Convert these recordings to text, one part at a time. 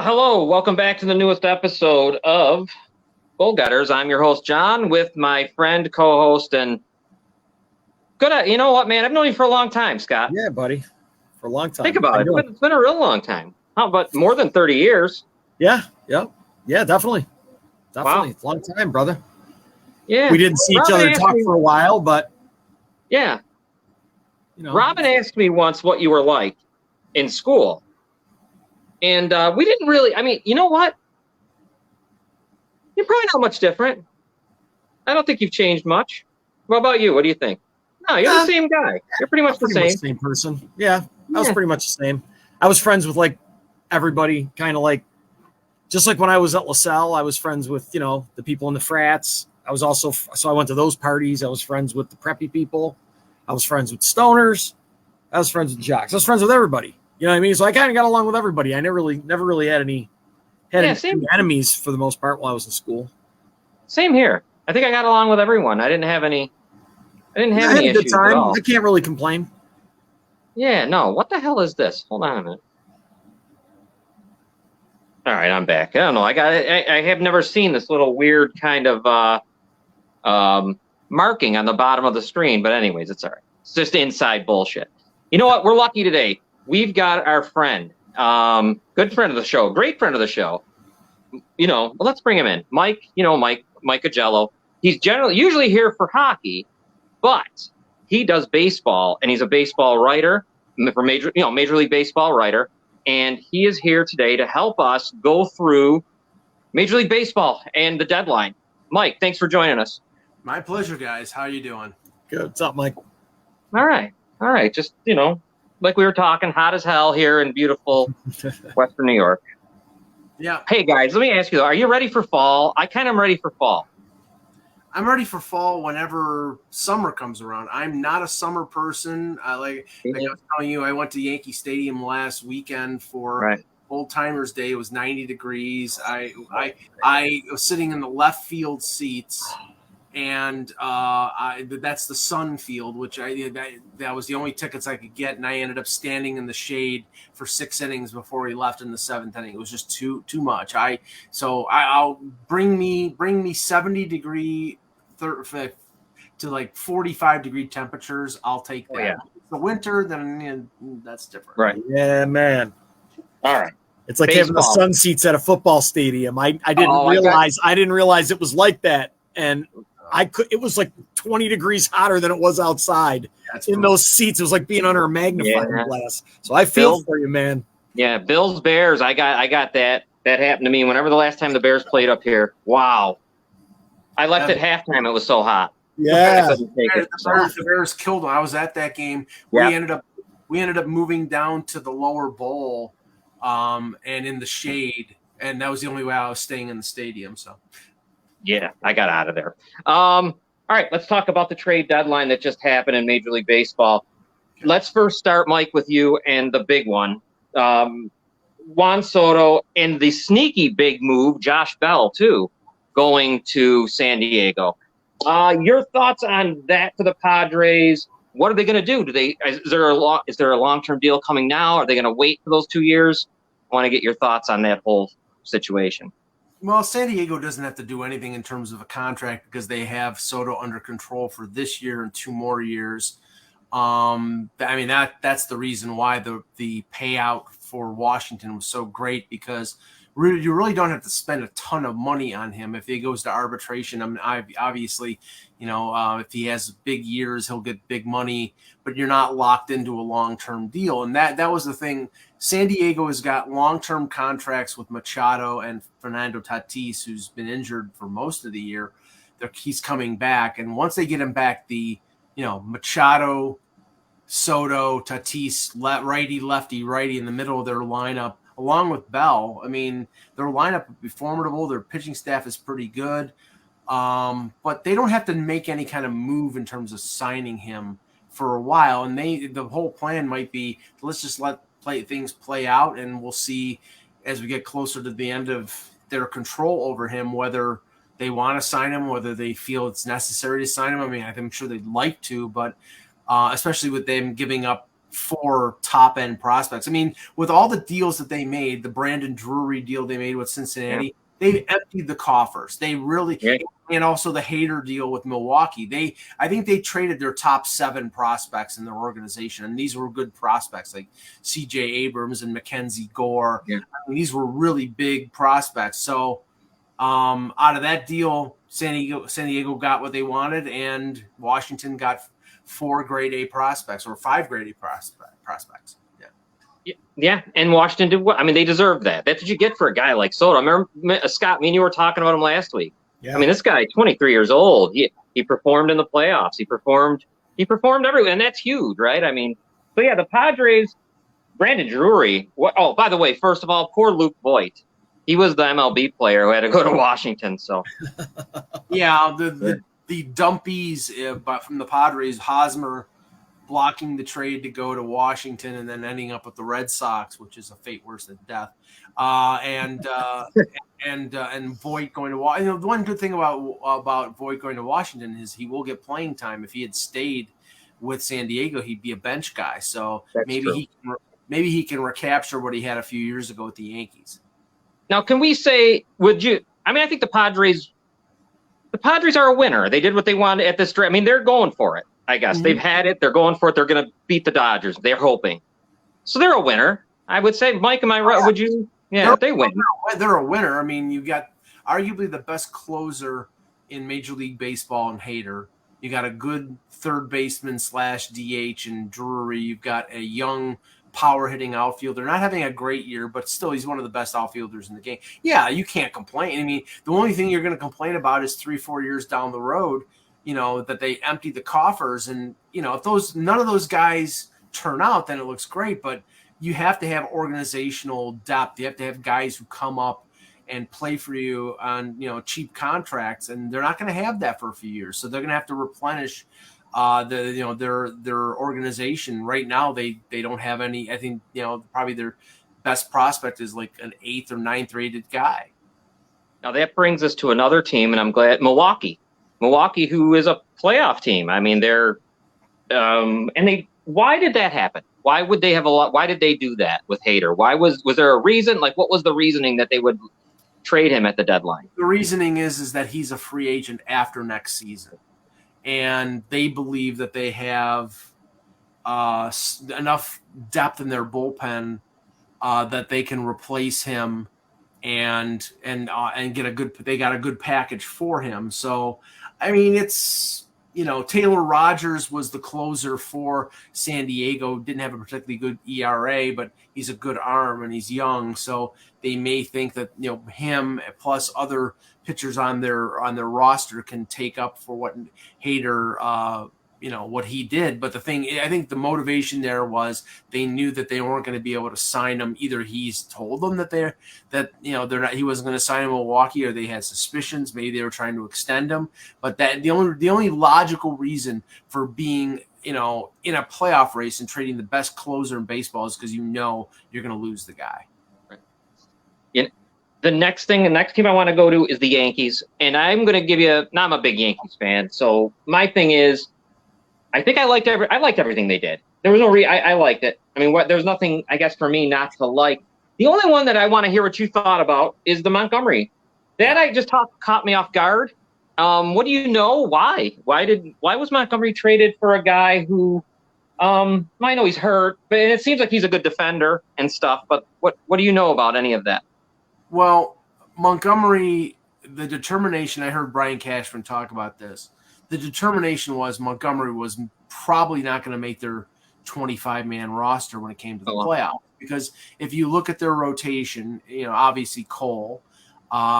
Hello, welcome back to the newest episode of Goal Getters. I'm your host, John, with my friend, co-host, and you know what, man? I've known you for a long time, Scott. Yeah, buddy, for a long time. Think about it. It's been a real long time. How about more than 30 years? Yeah, definitely. Wow. Long time, brother. Yeah. We didn't see each other talk for a while, but yeah. You know, Robin asked me once what you were like in school. And we didn't really, you know what? You're probably not much different. I don't think you've changed much. What about you? What do you think? No, you're the same guy. You're pretty much the same person. Yeah, I was pretty much the same. I was friends with like everybody, kind of like, just like when I was at LaSalle, I was friends with, the people in the frats. I was also, so I went to those parties. I was friends with the preppy people. I was friends with stoners. I was friends with jocks. I was friends with everybody. You know what I mean? So I kind of got along with everybody. I never really had any enemies for the most part while I was in school. Same here. I think I got along with everyone. I didn't have any issues at all. I can't really complain. Yeah, no. What the hell is this? Hold on a minute. All right, I'm back. I don't know. I have never seen this little weird kind of marking on the bottom of the screen. But anyways, it's all right. It's just inside bullshit. You know what? We're lucky today. We've got our friend, good friend of the show, great friend of the show. Well, let's bring him in. Mike Augello. He's usually here for hockey, but he does baseball, and he's a baseball writer for Major League Baseball writer, and he is here today to help us go through Major League Baseball and the deadline. Mike, thanks for joining us. My pleasure, guys. How are you doing? Good. What's up, Mike? All right. Just, like we were talking, hot as hell here in beautiful Western New York. Yeah. Hey, guys, let me ask you, are you ready for fall? I kind of am ready for fall. I'm ready for fall whenever summer comes around. I'm not a summer person. Like I was telling you, I went to Yankee Stadium last weekend for Old Timers Day. It was 90 degrees. I was sitting in the left field seats. And that's the Sun Field, which that was the only tickets I could get, and I ended up standing in the shade for 6 innings before he left in the 7th inning. It was just too much. I'll bring me 70-degree to like 45-degree temperatures. I'll take that. Yeah. The winter, then that's different. Right. Yeah, man. All right. It's like having the sun seats at a football stadium. I didn't realize it was like that, and it was like 20 degrees hotter than it was outside. Those seats. It was like being under a magnifying glass. So I feel for you, man. Yeah, Bills, Bears. I got that. That happened to me whenever the last time the Bears played up here. Wow. I left at halftime. It was so hot. Yeah. The Bears killed them. I was at that game. Yep. We ended up moving down to the lower bowl and in the shade. And that was the only way I was staying in the stadium. So yeah, I got out of there. All right, let's talk about the trade deadline that just happened in Major League Baseball. Okay. Let's first start, Mike, with you and the big one. Juan Soto and the sneaky big move, Josh Bell, too, going to San Diego. Your thoughts on that for the Padres? What are they going to do? Is there a long-term deal coming now? Are they going to wait for those 2 years? I want to get your thoughts on that whole situation. Well, San Diego doesn't have to do anything in terms of a contract because they have Soto under control for this year and 2 more years. That's the reason why the payout for Washington was so great, because you really don't have to spend a ton of money on him if he goes to arbitration. Obviously, if he has big years, he'll get big money, but you're not locked into a long-term deal. And that was the thing. San Diego has got long-term contracts with Machado and Fernando Tatis, who's been injured for most of the year. He's coming back, and once they get him back, Machado, Soto, Tatis, righty, lefty, righty in the middle of their lineup, along with Bell. I mean, their lineup would be formidable. Their pitching staff is pretty good, but they don't have to make any kind of move in terms of signing him for a while. And the whole plan might be, let's just let things play out, and we'll see as we get closer to the end of their control over him whether they want to sign him, whether they feel it's necessary to sign him. I mean, I'm sure they'd like to, but especially with them giving up 4 top end prospects. I mean, with all the deals that they made, the Brandon Drury deal they made with Cincinnati, they emptied the coffers. They really, and also the Hader deal with Milwaukee. I think they traded their top 7 prospects in their organization, and these were good prospects like C.J. Abrams and Mackenzie Gore. Yeah. I mean, these were really big prospects. So out of that deal, San Diego got what they wanted, and Washington got 4 grade A prospects or 5 grade A prospects. Yeah, and Washington did what? I mean, they deserved that. That's what you get for a guy like Soto. I remember, Scott, me and you were talking about him last week. Yeah. I mean, this guy, 23 years old, he performed in the playoffs. He performed everywhere, and that's huge, right? I mean, so yeah, the Padres, Brandon Drury. Oh, by the way, first of all, poor Luke Voigt. He was the MLB player who had to go to Washington. So, yeah, the dumpies from the Padres, Hosmer blocking the trade to go to Washington and then ending up with the Red Sox, which is a fate worse than death. And Voigt going to Washington. The one good thing about Voigt going to Washington is he will get playing time. If he had stayed with San Diego, he'd be a bench guy. So maybe he can recapture what he had a few years ago with the Yankees. Now, can we say, I think the Padres are a winner. They did what they wanted at this draft. I mean, they're going for it, I guess. Mm-hmm. They've had it. They're going for it. They're going to beat the Dodgers. They're hoping. So they're a winner, I would say. Mike, am I right? Yeah. Would you? Yeah, they win. They're a winner. I mean, you got arguably the best closer in Major League Baseball in Hader. You got a good third baseman / DH in Drury. You've got a young power hitting outfielder, not having a great year, but still he's one of the best outfielders in the game. Yeah, you can't complain. I mean, the only thing you're going to complain about is 3-4 years down the road, that they empty the coffers. And, if none of those guys turn out, then it looks great. But you have to have organizational depth. You have to have guys who come up and play for you on, cheap contracts. And they're not going to have that for a few years. So they're going to have to replenish their organization. Right now they don't have any. I think probably their best prospect is like an 8th or 9th rated guy. Now that brings us to another team, and I'm glad Milwaukee, who is a playoff team. I mean, they're why did that happen? Why would they have why did they do that with Hader? Why was there a reason? Like, what was the reasoning that they would trade him at the deadline? The reasoning is that he's a free agent after next season. And they believe that they have enough depth in their bullpen that they can replace him and get a good. They got a good package for him. So, I mean, it's Taylor Rogers was the closer for San Diego. Didn't have a particularly good ERA, but he's a good arm and he's young. So they may think that him plus other pitchers on their roster can take up for what Hader what he did. But the thing, I think the motivation there was they knew that they weren't going to be able to sign him. Either he's told them that they're not, he wasn't going to sign him in Milwaukee, or they had suspicions. Maybe they were trying to extend him. But that the only logical reason for being in a playoff race and trading the best closer in baseball is because you're going to lose the guy. The next team I want to go to is the Yankees, and I'm going to give you. Now, I'm a big Yankees fan, so my thing is, I think I liked everything they did. There was no I liked it. I mean, there's nothing, I guess, for me not to like. The only one that I want to hear what you thought about is the Montgomery. That just caught me off guard. What do you know? Why? Why was Montgomery traded for a guy who, I know he's hurt, but it seems like he's a good defender and stuff. But what do you know about any of that? Well, Montgomery, the determination, I heard Brian Cashman talk about this. The determination was Montgomery was probably not going to make their 25-man roster when it came to the playoff. Because if you look at their rotation, obviously Cole,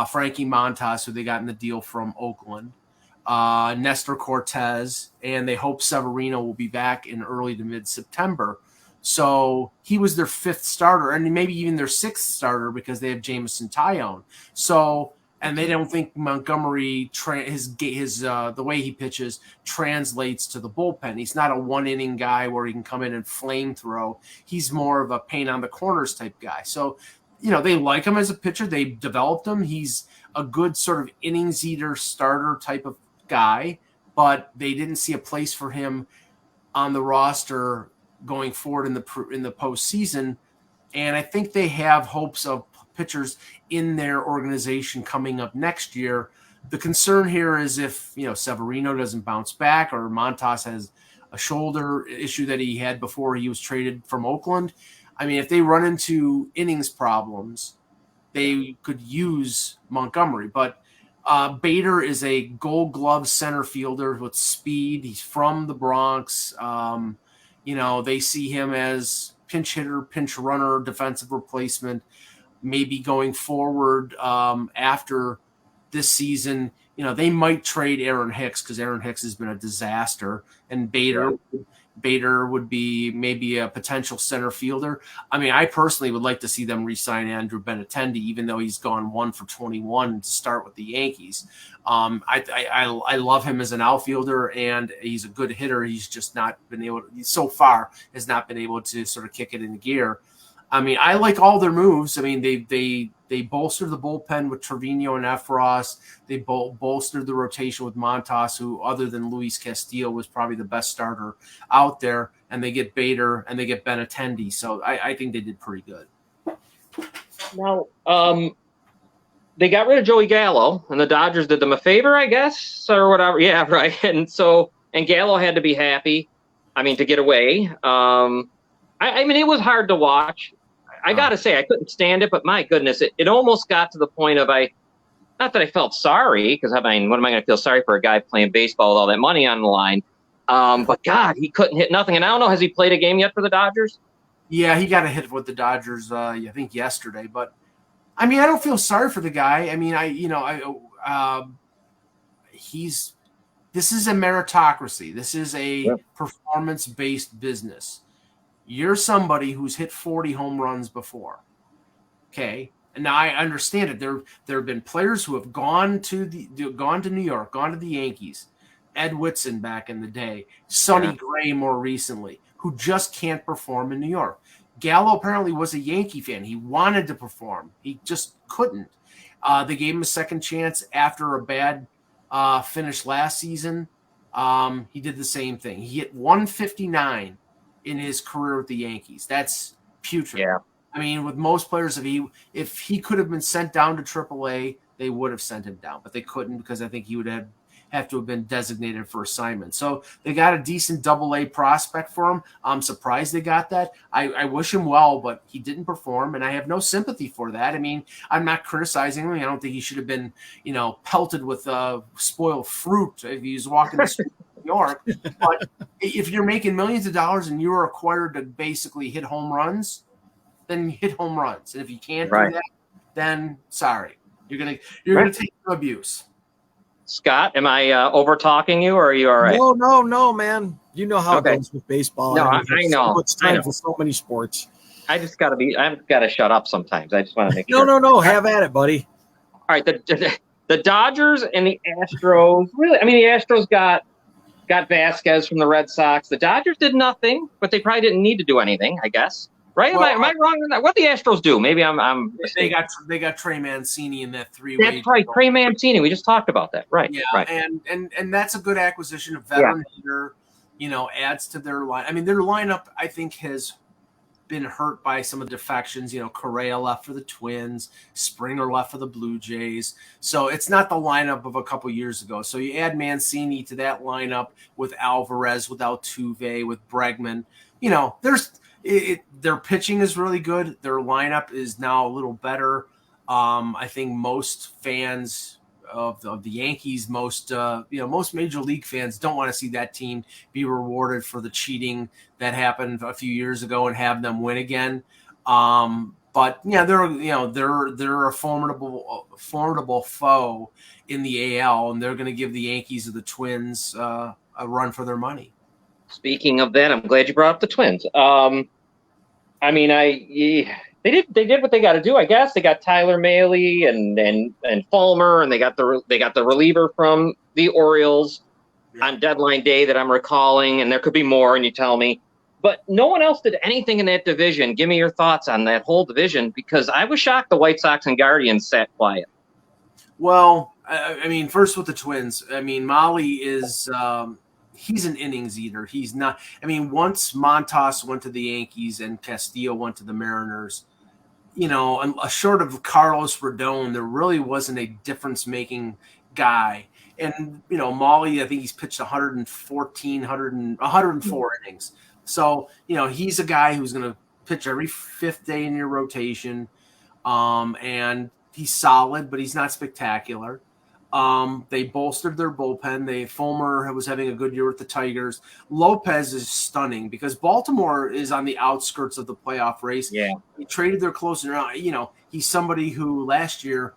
Frankie Montas, who they got in the deal from Oakland, Nestor Cortez, and they hope Severino will be back in early to mid-September. So he was their 5th starter, and maybe even their 6th starter because they have Jameson Taillon. So, and they don't think Montgomery the way he pitches translates to the bullpen. He's not a 1-inning guy where he can come in and flame throw. He's more of a paint on the corners type guy. So, they like him as a pitcher. They developed him. He's a good sort of innings eater starter type of guy, but they didn't see a place for him on the roster going forward in the postseason. And I think they have hopes of pitchers in their organization coming up next year. The concern here is if, Severino doesn't bounce back or Montas has a shoulder issue that he had before he was traded from Oakland. I mean, if they run into innings problems, they could use Montgomery. But Bader is a Gold Glove center fielder with speed. He's from the Bronx. They see him as pinch hitter, pinch runner, defensive replacement. Maybe going forward after this season, they might trade Aaron Hicks because Aaron Hicks has been a disaster, and Bader would be maybe a potential center fielder. I mean, I personally would like to see them re-sign Andrew Benintendi, even though he's gone 1 for 21 to start with the Yankees. I love him as an outfielder, and he's a good hitter. He's just not been able to, so far, has not been able to sort of kick it into gear. I mean, I like all their moves. I mean, they bolstered the bullpen with Trevino and Efros. They bolstered the rotation with Montas, who, other than Luis Castillo, was probably the best starter out there. And they get Bader and they get Benintendi. So I think they did pretty good. Now, they got rid of Joey Gallo, and the Dodgers did them a favor, I guess, or whatever. Yeah, right. And Gallo had to be happy. I mean, to get away. I mean, it was hard to watch. I got to say, I couldn't stand it, but my goodness, it almost got to the point of not that I felt sorry, because I mean, what am I going to feel sorry for a guy playing baseball with all that money on the line? But God, he couldn't hit nothing. And I don't know, has he played a game yet for the Dodgers? Yeah, he got a hit with the Dodgers, I think yesterday. But I mean, I don't feel sorry for the guy. I mean, this is a meritocracy. This is a performance-based business. You're somebody who's hit 40 home runs before. Okay. And now I understand it. There have been players who have gone to New York, gone to the Yankees, Ed Whitson back in the day, Sonny Gray more recently, who just can't perform in New York. Gallo apparently was a Yankee fan. He wanted to perform. He just couldn't. They gave him a second chance after a bad finish last season. He did the same thing. He hit 159 in his career with the Yankees. That's putrid. Yeah. I mean, with most players, if he could have been sent down to AAA, they would have sent him down, but they couldn't because I think he would have to have been designated for assignment. So they got a decent AA prospect for him. I'm surprised they got that. I wish him well, but he didn't perform, and I have no sympathy for that. I mean, I'm not criticizing him. I don't think he should have been, pelted with spoiled fruit if he was walking the street. York, but if you're making millions of dollars and you're required to basically hit home runs, then hit home runs. And if you can't do that, then sorry, you're gonna take some abuse. Scott, am I over talking you, or are you all right? No, man. You know how it goes with baseball. No, I know. So much time for so many sports. I've got to shut up sometimes. I just want to make sure. No. Have at it, buddy. All right, the Dodgers and the Astros. Really, I mean, the Astros got Vasquez from the Red Sox. The Dodgers did nothing, but they probably didn't need to do anything, I guess. Right? Well, am I wrong on that? What the Astros do? Maybe I'm. They got Trey Mancini in that 3-way. That's right, Trey Mancini. We just talked about that. Right. Yeah. Right. And that's a good acquisition. A veteran hitter, adds to their line. I mean, their lineup, I think, has been hurt by some of the defections. Correa left for the Twins, Springer left for the Blue Jays. So it's not the lineup of a couple years ago. So you add Mancini to that lineup with Alvarez, with Altuve, with Bregman. Their pitching is really good. Their lineup is now a little better. I think most fans of the Yankees, most major league fans don't want to see that team be rewarded for the cheating that happened a few years ago and have them win again. But yeah, they're a formidable foe in the AL, and they're going to give the Yankees or the Twins a run for their money. Speaking of that, I'm glad you brought up the Twins. I mean, they did what they got to do, I guess. They got Tyler Mahle and Fulmer, and they got the reliever from the Orioles on deadline day that I'm recalling, and there could be more, and you tell me. But no one else did anything in that division. Give me your thoughts on that whole division, because I was shocked the White Sox and Guardians sat quiet. Well, I mean, first with the Twins, I mean, Mahle is he's an innings eater. He's not. I mean, once Montas went to the Yankees and Castillo went to the Mariners, short of Carlos Rodon, there really wasn't a difference-making guy. And, Molly, I think he's pitched 104 innings. So, he's a guy who's going to pitch every fifth day in your rotation. And he's solid, but he's not spectacular. They bolstered their bullpen. Fulmer was having a good year with the Tigers. Lopez is stunning because Baltimore is on the outskirts of the playoff race. Yeah. He traded their closer. He's somebody who last year,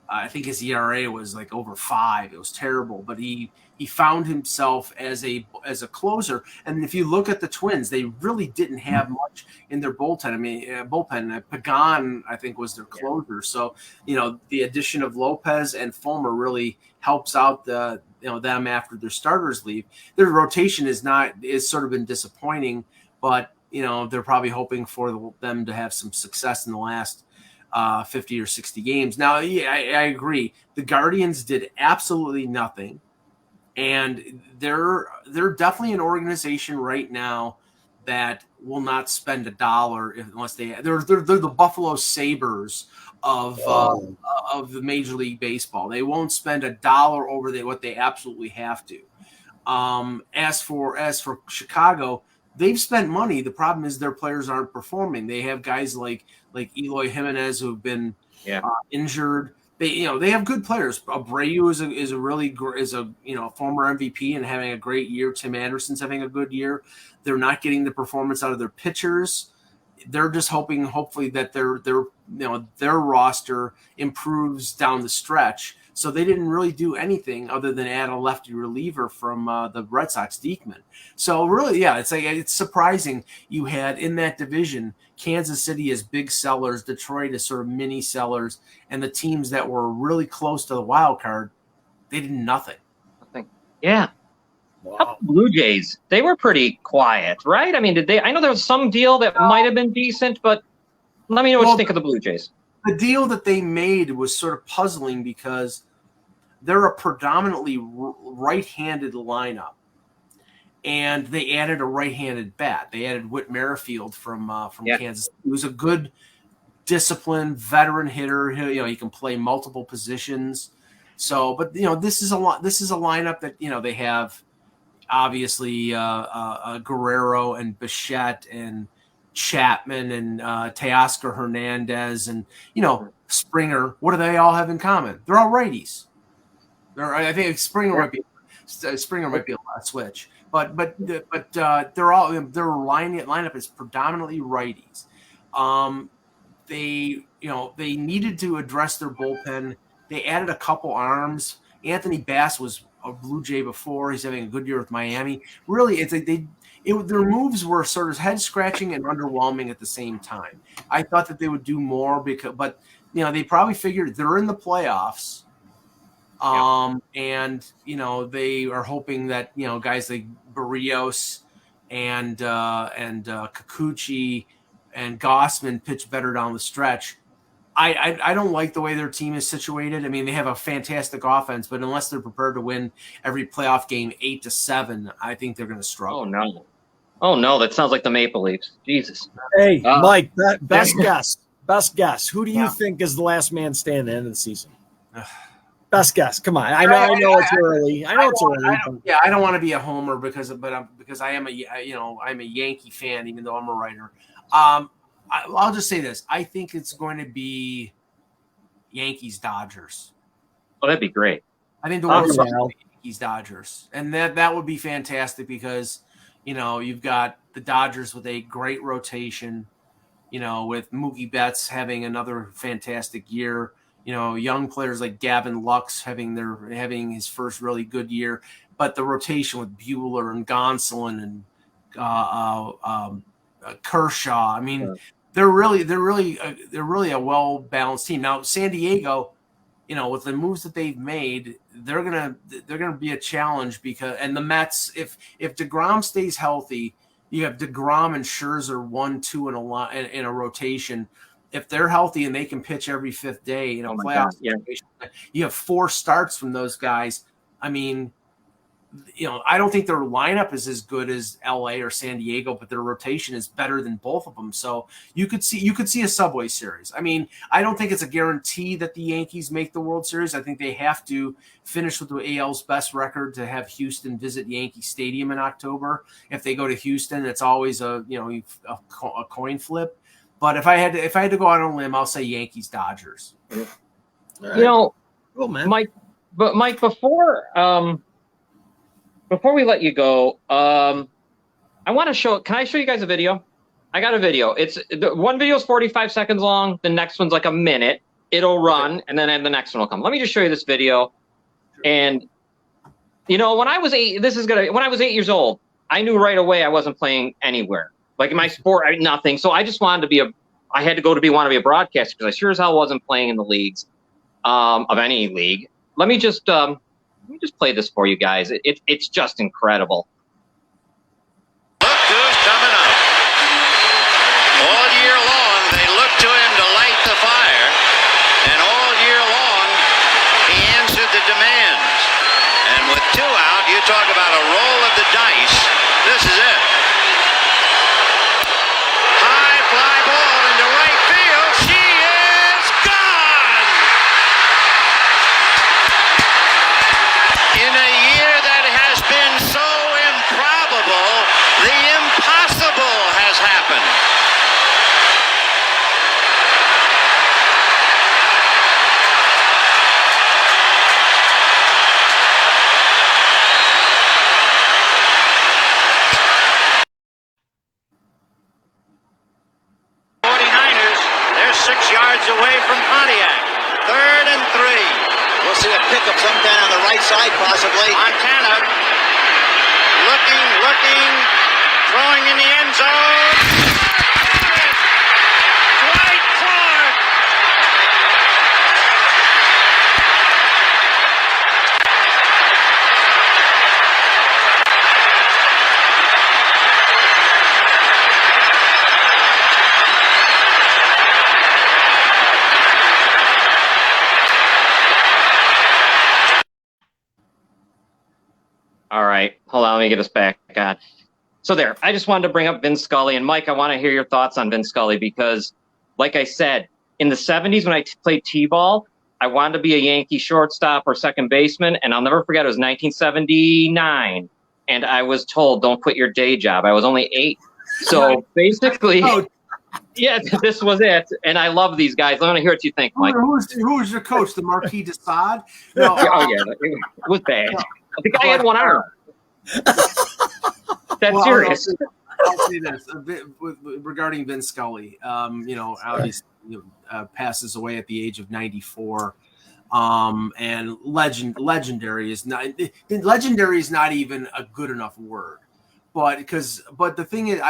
I think his ERA was like over 5. It was terrible, but he found himself as a closer. And if you look at the Twins, they really didn't have much in their bullpen. I mean, Pagan, I think, was their closer. So, the addition of Lopez and Fulmer really helps out them after their starters leave. Their rotation is sort of been disappointing, but they're probably hoping for them to have some success in the last 50 or 60 games. Now, yeah, I agree. The Guardians did absolutely nothing. And they're definitely an organization right now that will not spend $1 unless they're the Buffalo Sabres of the Major League Baseball. They won't spend $1 over what they absolutely have to. As for Chicago, they've spent money. The problem is their players aren't performing. They have guys like Eloy Jimenez who've been injured. They have good players. Abreu is a former MVP and having a great year. Tim Anderson's having a good year. They're not getting the performance out of their pitchers. They're just hopefully that their roster improves down the stretch. So they didn't really do anything other than add a lefty reliever from the Red Sox, Diekman. So really, yeah, it's surprising you had in that division Kansas City as big sellers, Detroit as sort of mini sellers, and the teams that were really close to the wild card, they did nothing. Yeah. Wow. Blue Jays, they were pretty quiet, right? I mean, I know there was some deal that might have been decent, but let me know what you think of the Blue Jays. The deal that they made was sort of puzzling because they're a predominantly right-handed lineup, and they added a right-handed bat. They added Whit Merrifield from Kansas. He was a good, disciplined veteran hitter. He can play multiple positions. So, but this is a lineup that they have obviously Guerrero and Bichette and Chapman and Teoscar Hernandez and Springer. What do they all have in common? They're all righties. I think Springer might be a switch, but their lineup is predominantly righties. They needed to address their bullpen. They added a couple arms. Anthony Bass was a Blue Jay before. He's having a good year with Miami. Really, their moves were sort of head scratching and underwhelming at the same time. I thought that they would do more but they probably figured they're in the playoffs. And they are hoping that guys like Barrios and Kikuchi and Gossman pitch better down the stretch. I don't like the way their team is situated. I mean, they have a fantastic offense, but unless they're prepared to win every playoff game 8-7, I think they're going to struggle. Oh no, that sounds like the Maple Leafs. Jesus. Hey, Mike, best guess. Who do you think is the last man standing at the end of the season? Best guess. Come on. I know it's early. I don't want to be a homer because I am I'm a Yankee fan, even though I'm a writer. I'll just say this. I think it's going to be Yankees-Dodgers. Oh, that'd be great. I think the World Series will be Yankees-Dodgers. And that would be fantastic because, you've got the Dodgers with a great rotation, with Mookie Betts having another fantastic year. Young players like Gavin Lux having his first really good year. But the rotation with Buehler and Gonsolin and Kershaw. I mean, they're really a well balanced team. Now, San Diego, with the moves that they've made, they're gonna be a challenge and the Mets, if DeGrom stays healthy, you have DeGrom and Scherzer 1-2 in a rotation. If they're healthy and they can pitch every fifth day, playoffs, you have 4 starts from those guys. I mean, I don't think their lineup is as good as LA or San Diego, but their rotation is better than both of them. So you could see a Subway Series. I mean, I don't think it's a guarantee that the Yankees make the World Series. I think they have to finish with the AL's best record to have Houston visit Yankee Stadium in October. If they go to Houston, it's always a coin flip. But if I had to go out on a limb, I'll say Yankees Dodgers. Right. Cool, man. Mike, before we let you go, I want to show. Can I show you guys a video? I got a video. One video is 45 seconds long. The next one's like a minute. It'll run, and then the next one will come. Let me just show you this video. And when I was 8, when I was 8 years old, I knew right away I wasn't playing anywhere. Like in my sport, nothing. So I just wanted to be I had to want to be a broadcaster because I sure as hell wasn't playing in the leagues of any league. Let me just play this for you guys. It's just incredible. Look who's coming up. All year long, they look to him to light the fire, and all year long, he answered the demands. And with 2 out, you talk about a roll of the dice. This is it. High fly ball into right field. She is gone. In a year that has been so improbable, the impossible has happened. They're 6 yards away from Pontiac. 3rd and 3. We'll see a pickup sometime on the right side, possibly. Montana looking, throwing in the end zone. Dwight Clark. All right, hold on. Let me get us back on. So there, I just wanted to bring up Vin Scully. And Mike, I want to hear your thoughts on Vin Scully because, like I said, in the 70s when I played T-ball, I wanted to be a Yankee shortstop or second baseman. And I'll never forget, it was 1979. And I was told, don't quit your day job. I was only 8. So basically, yeah, this was it. And I love these guys. I want to hear what you think, Mike. Who was your coach? The Marquis de Sade? No, oh, yeah, it was bad. The guy had 1 arm. That's serious. I'll say this a bit regarding Vin Scully. Obviously passes away at the age of 94. And legendary is not even a good enough word. But the thing is,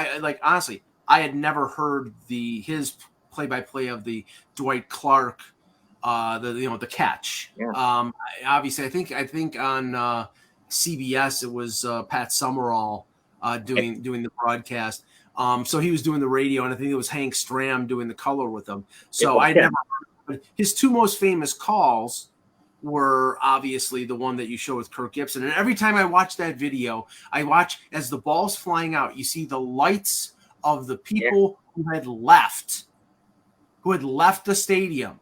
honestly, I had never heard his play-by-play of the Dwight Clark, the catch. Yeah. Obviously, I think on CBS it was Pat Summerall doing the broadcast. So he was doing the radio, and I think it was Hank Stram doing the color with him. So I never heard, but his 2 most famous calls were obviously the one that you show with Kirk Gibson. And every time I watch that video, I watch as the ball's flying out, you see the lights of the people who had left the stadium.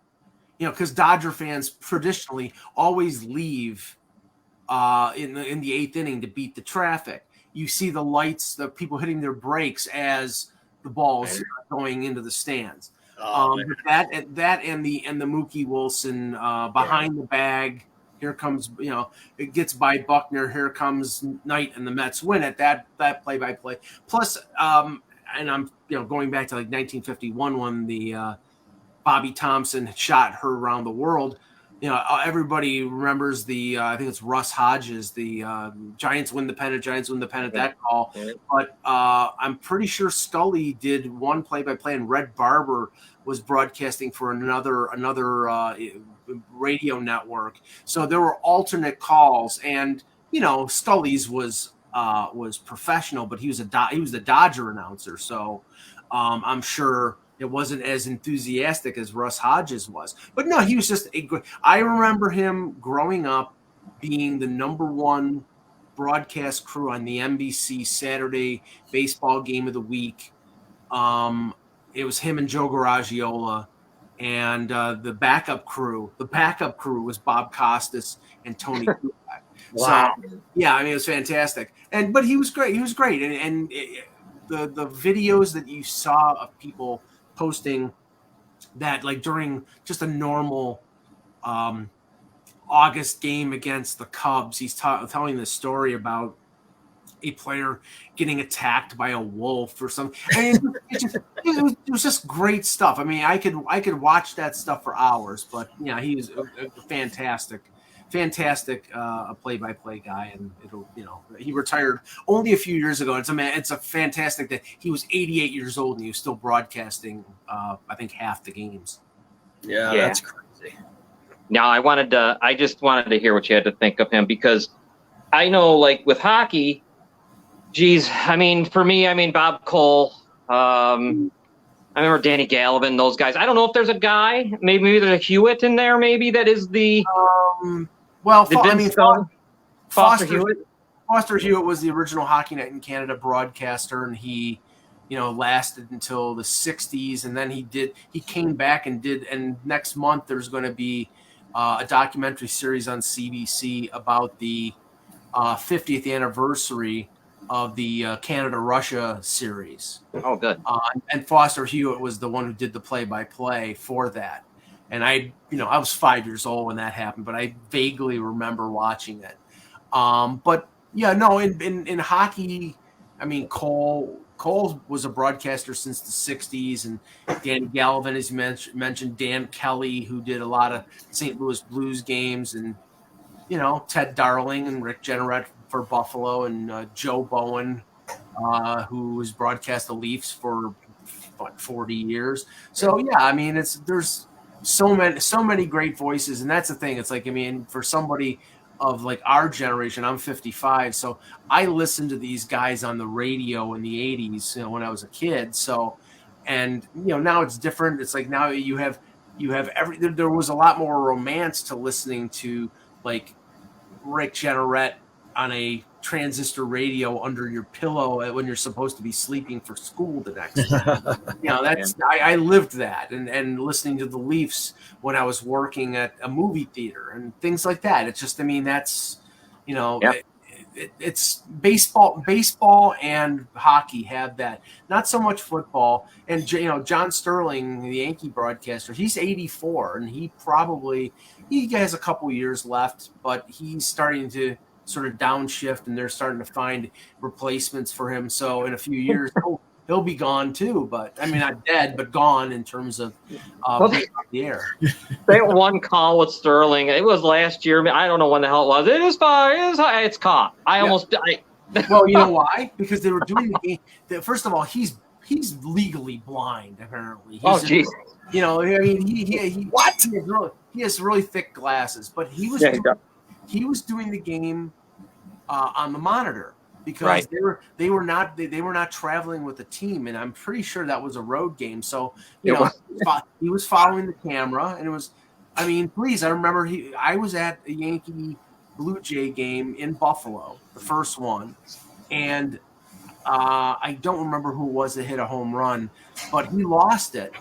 Because Dodger fans traditionally always leave in the 8th inning to beat the traffic. You see the lights, the people hitting their brakes as the ball's going into the stands. That and the Mookie Wilson behind the bag. Here comes, it gets by Buckner. Here comes Knight, and the Mets win it. That play-by-play. Plus, and I'm going back to 1951 when the Bobby Thompson shot her around the world. Everybody remembers I think it's Russ Hodges, the Giants win the pennant, that call. But I'm pretty sure Scully did one play-by-play, and Red Barber was broadcasting for another radio network. So there were alternate calls, and Scully's was professional, but he was the Dodger announcer. So I'm sure it wasn't as enthusiastic as Russ Hodges was. But no, he was just I remember him growing up being the number one broadcast crew on the NBC Saturday baseball game of the week. It was him and Joe Garagiola, and the backup crew. The backup crew was Bob Costas and Tony Kubek. Wow. So, yeah, I mean, it was fantastic. But he was great. He was great. And the videos that you saw of people posting that, like, during just a normal August game against the Cubs, he's telling the story about a player getting attacked by a wolf or something. I mean, it was just great stuff. I mean, I could watch that stuff for hours. But yeah, he was a fantastic play-by-play guy, and he retired only a few years ago. It's a fantastic that he was 88 years old and he was still broadcasting. I think half the games. Yeah, that's crazy. Now I just wanted to hear what you had to think of him, because I know, like, with hockey, geez, I mean, for me, Bob Cole, I remember Danny Gallivan, those guys. I don't know if there's a guy, maybe there's a Hewitt in there, maybe that is the. Foster Hewitt. Foster Hewitt was the original Hockey Night in Canada broadcaster, and he, lasted until the 60s, and then he came back and next month there's going to be a documentary series on CBC about the 50th anniversary of the Canada-Russia series. Oh, good. And Foster Hewitt was the one who did the play-by-play for that. And I was 5 years old when that happened, but I vaguely remember watching it. But yeah, no, in hockey, I mean, Cole was a broadcaster since the 60s, and Danny Gallivan, as you mentioned, Dan Kelly, who did a lot of St. Louis Blues games, and Ted Darling and Rick Jenneret for Buffalo, and Joe Bowen, who has broadcast the Leafs for 40 years. So yeah, I mean, there's so many great voices, and that's the thing. It's like, I mean, for somebody of like our generation, I'm 55, so I listened to these guys on the radio in the 80s, when I was a kid. So, and now it's different. It's like now you have there was a lot more romance to listening to, like, Rick Jenneret on a transistor radio under your pillow when you're supposed to be sleeping for school the next day. I lived that, and listening to the Leafs when I was working at a movie theater and things like that. It's just, I mean, that's, it's baseball and hockey have that. Not so much football. And John Sterling, the Yankee broadcaster, he's 84, and he has a couple years left, but he's starting to sort of downshift, and they're starting to find replacements for him. So in a few years, he'll be gone too. But I mean, not dead, but gone in terms of the air. That one call with Sterling, it was last year. I don't know when the hell it was. It is far. It's caught. Almost died. Well, you know why? Because they were doing the game. First of all, he's legally blind, apparently. Jeez. I mean, he what? He has really thick glasses, but he was doing the game on the monitor, because they were not traveling with the team, and I'm pretty sure that was a road game. So he was following the camera, and it was, I mean, please, I remember I was at a Yankee Blue Jay game in Buffalo, the first one, and I don't remember who it was that hit a home run, but he lost it,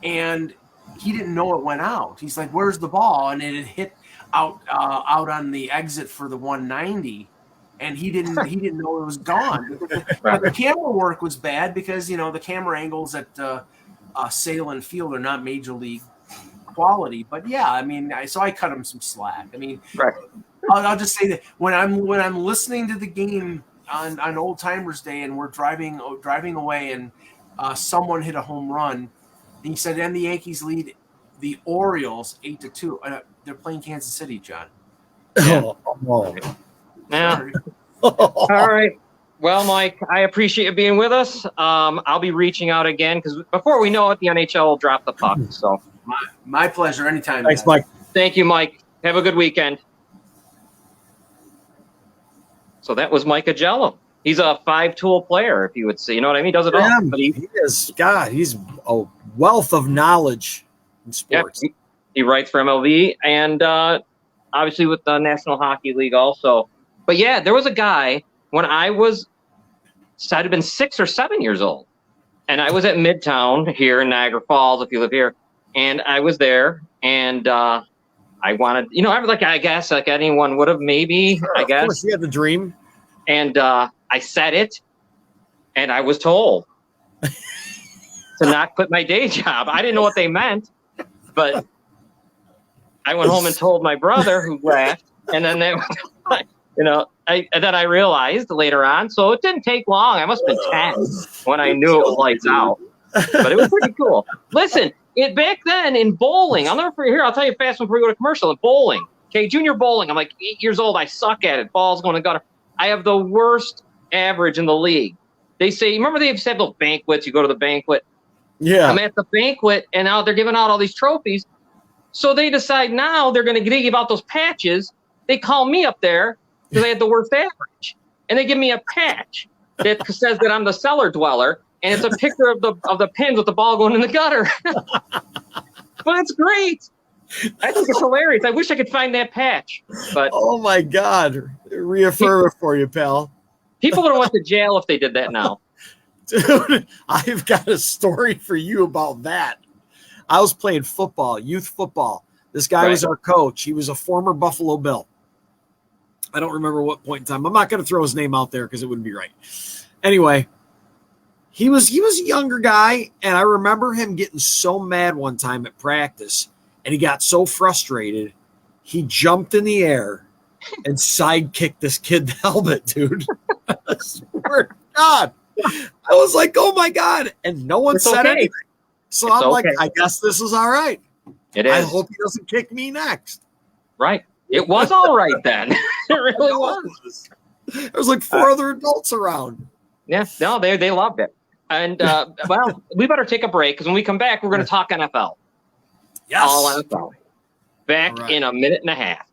and he didn't know it went out. He's like, "Where's the ball?" And it had hit out on the exit for the 190, and he didn't know it was gone. But the camera work was bad, because the camera angles at Sale and Field are not major league quality. But yeah, I mean, so I cut him some slack. I mean, I'll just say that when I'm listening to the game on Old Timers Day, and we're driving away, and someone hit a home run, and he said, and the Yankees lead the Orioles 8-2. They're playing Kansas City, John. Yeah. Yeah. All right. Well, Mike, I appreciate you being with us. I'll be reaching out again, because before we know it, the NHL will drop the puck. So my pleasure. Anytime. Thanks, guys. Mike. Thank you, Mike. Have a good weekend. So that was Mike Augello. He's a 5-tool player, if you would see. You know what I mean? He does it all. But he is. God, he's a wealth of knowledge in sports. Yeah, he writes for MLB, and obviously with the National Hockey League also. But yeah, there was a guy when I'd have been 6 or 7 years old. And I was at Midtown here in Niagara Falls, if you live here. And I was there, and I wanted, I was like, I guess, like anyone would have, maybe, Sure, I guess. Of course, you had the dream. And I said it, and I was told to not quit my day job. I didn't know what they meant, but I went home and told my brother, who laughed, and then and then I realized later on. So it didn't take long. I must have been 10 when I knew it was lights out, but it was pretty cool. Listen, back then in bowling, I'll never forget. Here, I'll tell you fast before we go to commercial. In bowling, okay, junior bowling. I'm like 8 years old. I suck at it. Ball's going to gutter. I have the worst average in the league. They say, remember they have those banquets. You go to the banquet. Yeah. I'm at the banquet, and now they're giving out all these trophies. So they decide now they're going to give out those patches. They call me up there because I had the worst average, and they give me a patch that says that I'm the cellar dweller, and it's a picture of the pins with the ball going in the gutter. But it's great. I think it's hilarious. I wish I could find that patch. But oh my God, reaffirm it for you, pal. People would have went to jail if they did that now. Dude, I've got a story for you about that. I was playing football, youth football. This guy was our coach. He was a former Buffalo Bill. I don't remember what point in time. I'm not going to throw his name out there because it wouldn't be right. Anyway, he was a younger guy, and I remember him getting so mad one time at practice, and he got so frustrated, he jumped in the air and sidekicked this kid the helmet, dude. I swear to God. I was like, oh my God. And no one said anything. So I'm like, I guess this is all right. It is. I hope he doesn't kick me next. Right. It was all right then. It really was. There was like 4 other adults around. Yeah. No, they loved it. And, well, we better take a break because when we come back, we're going to talk NFL. Yes. All NFL. Back in a minute and a half.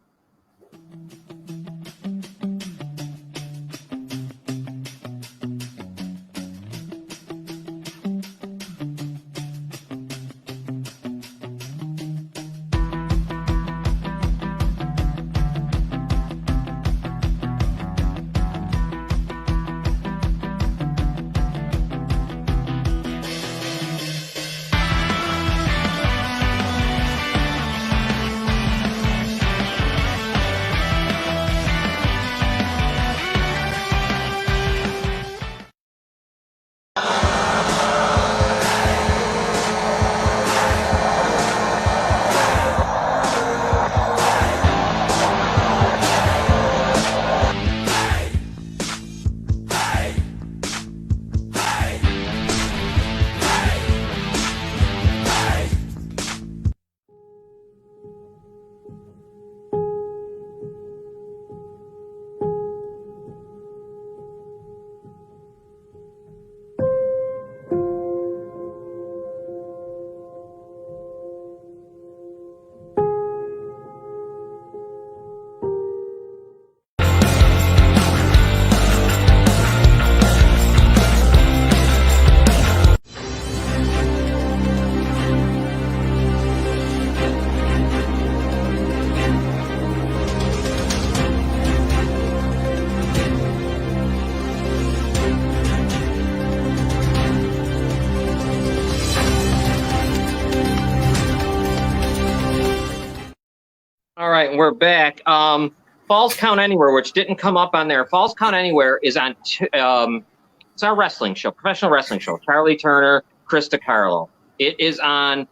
All right, we're back. Falls Count Anywhere, which didn't come up on there. Falls Count Anywhere is on. It's our wrestling show, professional wrestling show. Charlie Turner, Chris DiCarlo. It is on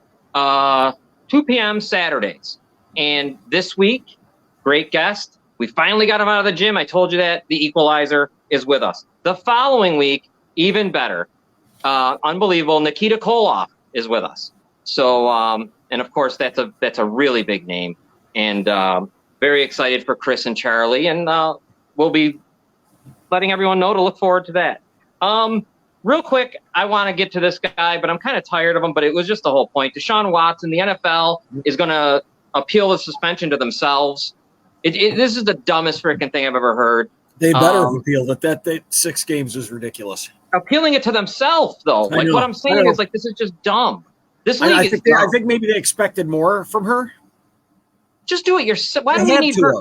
2 p.m. Saturdays. And this week, great guest. We finally got him out of the gym. I told you that. The Equalizer is with us. The following week, even better. Unbelievable. Nikita Koloff is with us. So, and of course, that's a really big name. And very excited for Chris and Charlie. And we'll be letting everyone know to look forward to that. Real quick, I want to get to this guy, but I'm kind of tired of him. But it was just the whole point. Deshaun Watson, the NFL is going to appeal the suspension to themselves. This is the dumbest freaking thing I've ever heard. They better appeal that 6 games is ridiculous. Appealing it to themselves, though. Like what I'm saying is like this is just dumb. This league is dumb. I think maybe they expected more from her. Just do it yourself. Why do you need her?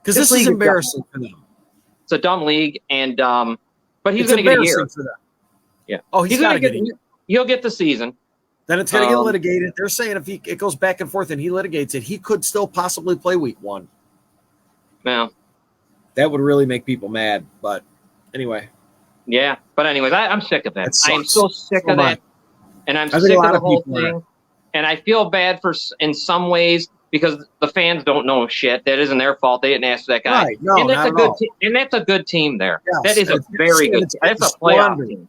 Because this is embarrassing for them. It's a dumb league, and but he's It's going to get a year. for them. Yeah. Oh, he's got to get a year. He'll get the season. Then it's going to get litigated. They're saying if it goes back and forth and he litigates it, he could still possibly play week 1. Well, that would really make people mad. But anyway. Yeah. But anyways, I'm sick of that. I am so sick of that. And I'm sick of the whole thing. And I feel bad in some ways because the fans don't know shit. That isn't their fault. They didn't ask that guy. Right. No, and that's not a good all. And that's a good team there. Yes. That is a very good. That's a playoff team.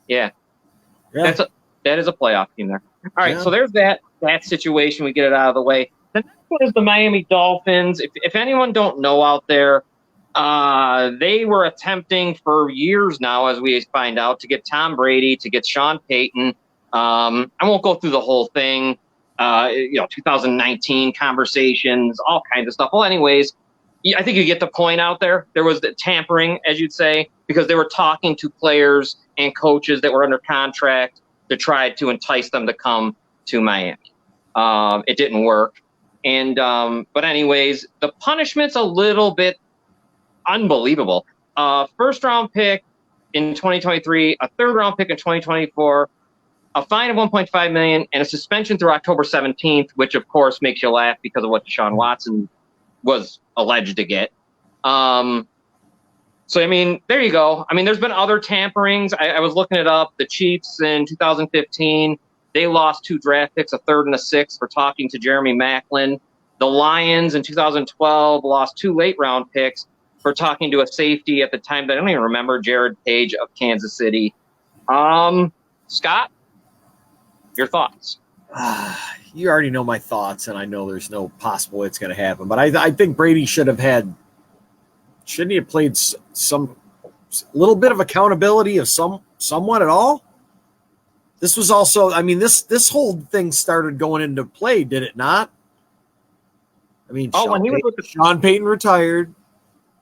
Yeah. That is a playoff team there. All right, so there's that situation. We get it out of the way. The next one is the Miami Dolphins. If anyone don't know out there, they were attempting for years now, as we find out, to get Tom Brady, to get Sean Payton. I won't go through the whole thing. 2019 conversations, all kinds of stuff. Well, anyways, I think you get the point out there. There was the tampering, as you'd say, because they were talking to players and coaches that were under contract to try to entice them to come to Miami. It didn't work. And but anyways, the punishment's a little bit unbelievable. First round pick in 2023, a third round pick in 2024, a fine of $1.5 million, and a suspension through October 17th, which of course makes you laugh because of what Deshaun Watson was alleged to get. So, I mean, there you go. I mean, there's been other tamperings. I was looking it up. The Chiefs in 2015, they lost 2 draft picks, a third and a sixth, for talking to Jeremy Maclin. The Lions in 2012 lost 2 late-round picks for talking to a safety at the time that I don't even remember, Jared Page of Kansas City. Scott, your thoughts? You already know my thoughts, and I know there's no possible way it's going to happen. But I think Brady shouldn't he have played some little bit of accountability of somewhat at all? This was also, I mean, this whole thing started going into play, did it not? I mean, Sean Payton retired.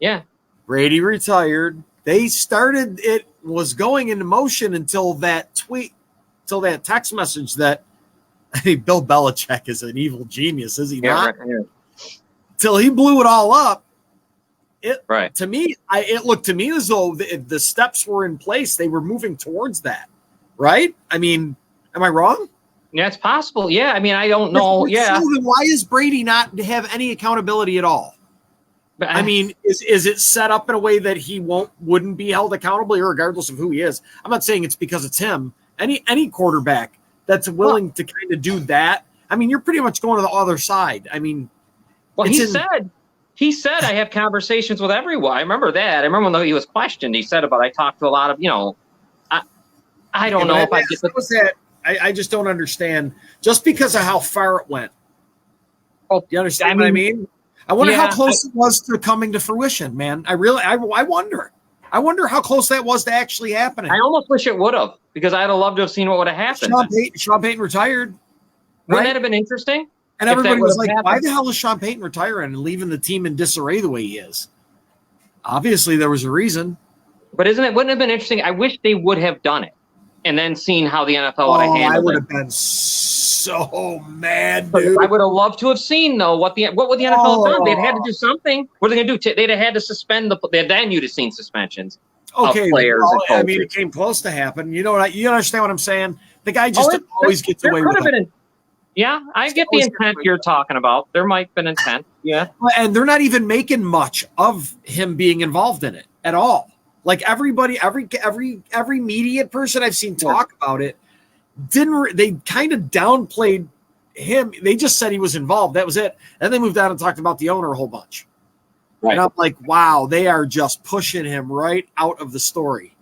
Yeah. Brady retired. They started, it was going into motion until that text message that, I mean, Bill Belichick is an evil genius, is he not? Right. Till he blew it all up. To me, it looked to me as though the steps were in place. They were moving towards that, right? I mean, am I wrong? Yeah, it's possible. Yeah, I mean, I don't know. Yeah. So then why is Brady not to have any accountability at all? But I mean, is it set up in a way that he wouldn't be held accountable, regardless of who he is? I'm not saying it's because it's him. Any quarterback that's willing to kind of do that. I mean, you're pretty much going to the other side. I mean, He said, I have conversations with everyone. I remember that. I remember when he was questioned, he said I talked to a lot of, I don't know if I get that. I just don't understand just because of how far it went. Oh, you understand what I mean? I wonder how close it was to coming to fruition, man. I wonder. I wonder how close that was to actually happening. I almost wish it would have, because I'd have loved to have seen what would have happened. Sean Payton retired. Wouldn't that have been interesting? And everybody was like, why the hell is Sean Payton retiring and leaving the team in disarray the way he is? Obviously, there was a reason. But wouldn't it have been interesting? I wish they would have done it and then seen how the NFL would have handled it. I would have been so mad, dude. I would have loved to have seen, though, what would the NFL have done? They'd had to do something. What are they going to do? They'd have had to suspend then you'd have seen suspensions of players and coaches. I mean, it came close to happen. You understand what I'm saying? The guy just always gets away with it. Yeah, I get the intent you're talking about. There might have been intent, yeah. And they're not even making much of him being involved in it at all. Like everybody, every media person I've seen talk about it, they kind of downplayed him. They just said he was involved. That was it. And they moved on and talked about the owner a whole bunch. Right. And I'm like, wow, they are just pushing him right out of the story.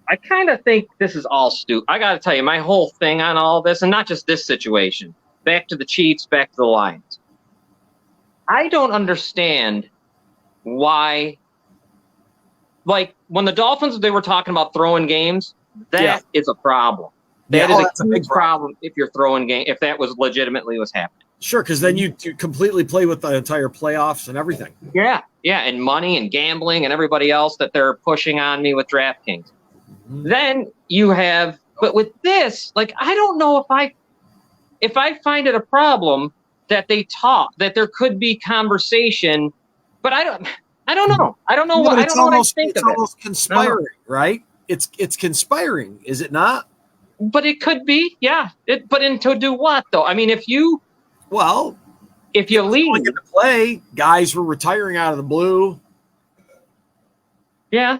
I kind of think this is all stupid. I got to tell you, my whole thing on all this, and not just this situation, back to the Chiefs, back to the Lions. I don't understand why, like, when the Dolphins, they were talking about throwing games, that is a problem. That is a huge problem if you're throwing game, if that was legitimately was happening. Sure, because then you completely play with the entire playoffs and everything. Yeah, and money and gambling and everybody else that they're pushing on me with DraftKings. Then you have, but with this, like, I don't know if I find it a problem that they talk, that there could be conversation, but I don't know. I don't know Yeah, what but I don't know what I think it's of it. almost conspiring, right? It's conspiring, is it not? But it could be, yeah. To do what though? I mean, if you Well, leave, going into play, guys were retiring out of the blue. yeah.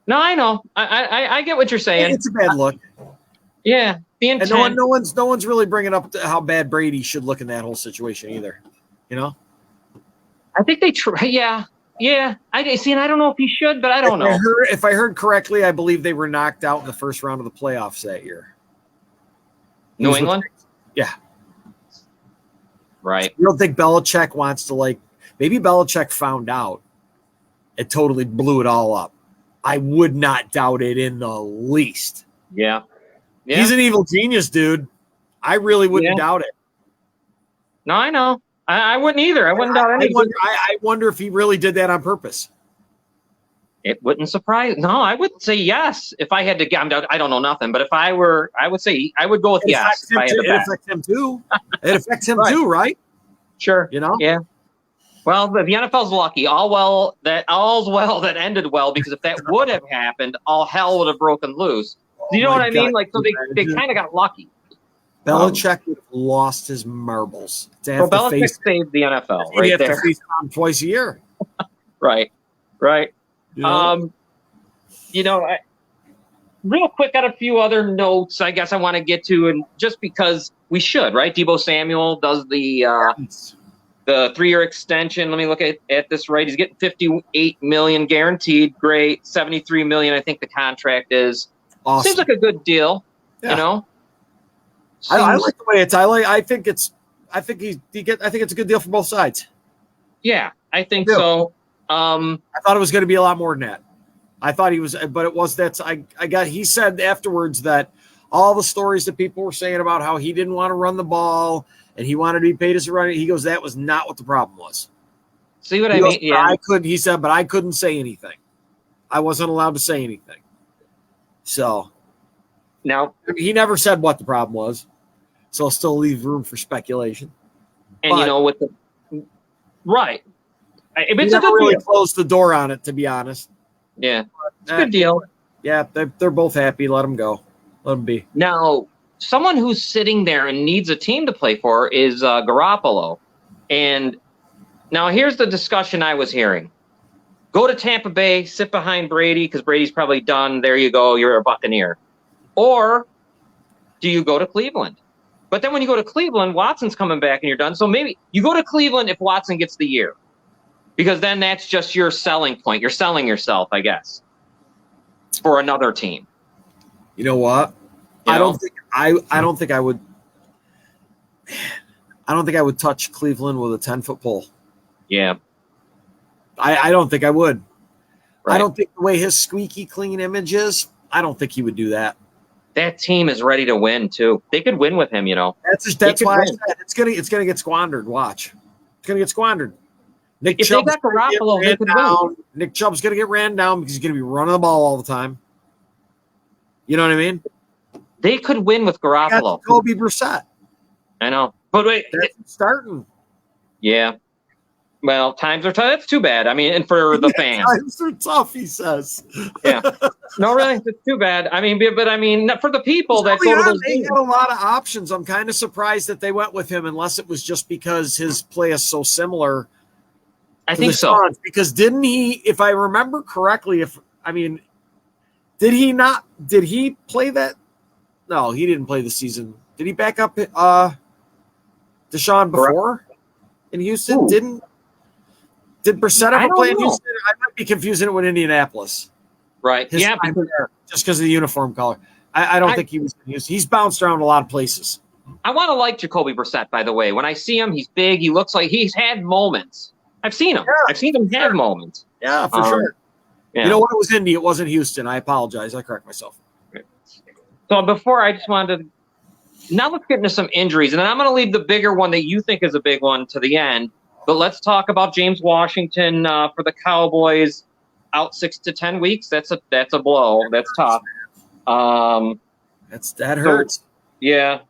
No, I know. I get what you're saying. It's a bad look. Yeah, the intent. And no one's really bringing up how bad Brady should look in that whole situation either. You know, I think they try. Yeah. I see, and I don't know if he should, but I don't know. If I heard correctly, I believe they were knocked out in the first round of the playoffs that year. New England. Yeah. Right. You don't think Belichick wants to maybe Belichick found out and totally blew it all up. I would not doubt it in the least. Yeah. He's an evil genius, dude. I really wouldn't doubt it. No, I know. I wouldn't either. I wouldn't doubt anything. I wonder if he really did that on purpose. It wouldn't surprise. No, I would say yes. If I had to, I don't know nothing. But if I were, I would say I would go with yes. It affects him too. It affects him too, right? Sure. You know. Yeah. Well, the NFL's lucky. All's well that ended well, because if that would have happened, all hell would have broken loose. You know what I mean? So they kind of got lucky. Belichick would have lost his marbles. Belichick saved the NFL right there. Face him twice a year. Right. You know? Real quick, got a few other notes I guess I want to get to, and just because we should, right? Deebo Samuel does the 3-year extension. Let me look at this right. He's getting $58 million guaranteed. Great. $73 million, I think the contract is. Awesome. Seems like a good deal. Yeah. You know. I like the way it's. I think it's a good deal for both sides. Yeah, I think so. I thought it was going to be a lot more than that. I thought he was, but it was that he said afterwards that all the stories that people were saying about how he didn't want to run the ball and he wanted to be paid as a runner. He goes, that was not what the problem was. See what I mean? Yeah. He said, but I couldn't say anything. I wasn't allowed to say anything. So now he never said what the problem was. So I'll still leave room for speculation. And with the right. It's he a good really deal. Closed the door on it, to be honest. Yeah, it's a good deal. Yeah, they're both happy. Let them go. Let them be. Now, someone who's sitting there and needs a team to play for is Garoppolo. And now here's the discussion I was hearing. Go to Tampa Bay, sit behind Brady, because Brady's probably done. There you go. You're a Buccaneer. Or do you go to Cleveland? But then when you go to Cleveland, Watson's coming back and you're done. So maybe you go to Cleveland if Watson gets the year. Because then that's just your selling point. You're selling yourself, I guess, for another team. You know what? I don't think I would. I don't think I would touch Cleveland with a 10-foot pole. Yeah. I don't think I would. Right. I don't think the way his squeaky clean image is, I don't think he would do that. That team is ready to win too. They could win with him, That's why I said it's gonna get squandered. Watch. It's gonna get squandered. If they got Garoppolo, they could win. Nick Chubb's going to get ran down because he's going to be running the ball all the time. You know what I mean? They could win with Garoppolo. Kobe Brissett. I know. But wait. That's starting. Yeah. Well, times are tough. That's too bad. I mean, and for the fans. Times are tough, he says. Yeah. No, really, it's too bad. I mean, for the people that go to those they games. had a lot of options. I'm kind of surprised that they went with him, unless it was just because his play is so similar. I think so. Because didn't he, if I remember correctly, did he play that? No, he didn't play the season. Did he back up Deshaun before in Houston? Ooh. Did Brissett ever play in Houston? I might be confusing it with Indianapolis. Right. Just because of the uniform color. I don't think he was in Houston. He's bounced around a lot of places. I want to like Jacoby Brissett, by the way. When I see him, he's big. He looks like he's had moments. I've seen him. Yeah, I've seen him have moments. Yeah, for sure. Yeah. You know what? It was Indy. It wasn't Houston. I apologize. I correct myself. So before, I just wanted to – now let's get into some injuries. And then I'm going to leave the bigger one that you think is a big one to the end. But let's talk about James Washington for the Cowboys, out 6 to 10 weeks. That's a blow. That's tough. That hurts. Yeah.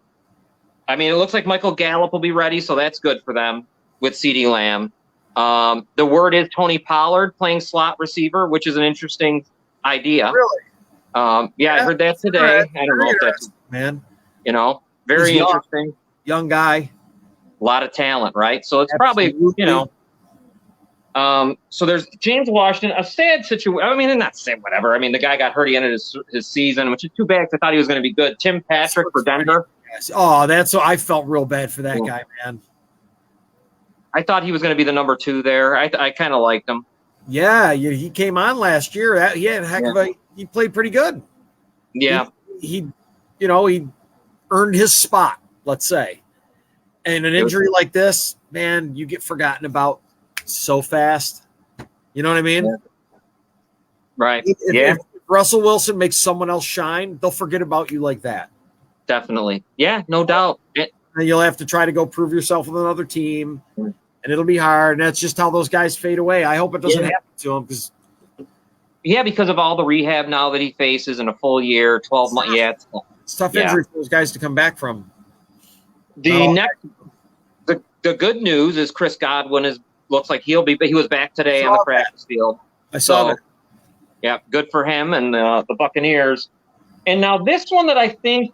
I mean, it looks like Michael Gallup will be ready, so that's good for them with CeeDee Lamb. The word is Tony Pollard playing slot receiver, which is an interesting idea. Really? Yeah, I heard that today. I don't know if that's, man. Very He's young. interesting. Young guy. A lot of talent, right? So it's Absolutely. probably, so there's James Washington, a sad situation. I mean, not sad, whatever. I mean, the guy got hurt. He ended his season, which is too bad. I thought he was going to be good. Tim Patrick for Denver. Oh, I felt real bad for that guy, man. I thought he was going to be the number 2 there. I kind of liked him. Yeah, he came on last year. He had he played pretty good. Yeah. He earned his spot, let's say. And an injury like this, man, you get forgotten about so fast. You know what I mean? Yeah. Right. If Russell Wilson makes someone else shine, they'll forget about you like that. Definitely. Yeah, no doubt. And you'll have to try to go prove yourself with another team, and it'll be hard. And that's just how those guys fade away. I hope it doesn't happen to them because of all the rehab now that he faces in a full year, 12 months. Yeah, it's tough injury for those guys to come back from. The good news is Chris Godwin looks like he was back today on the practice field. I saw that. Yeah, good for him and the Buccaneers. And now this one that I think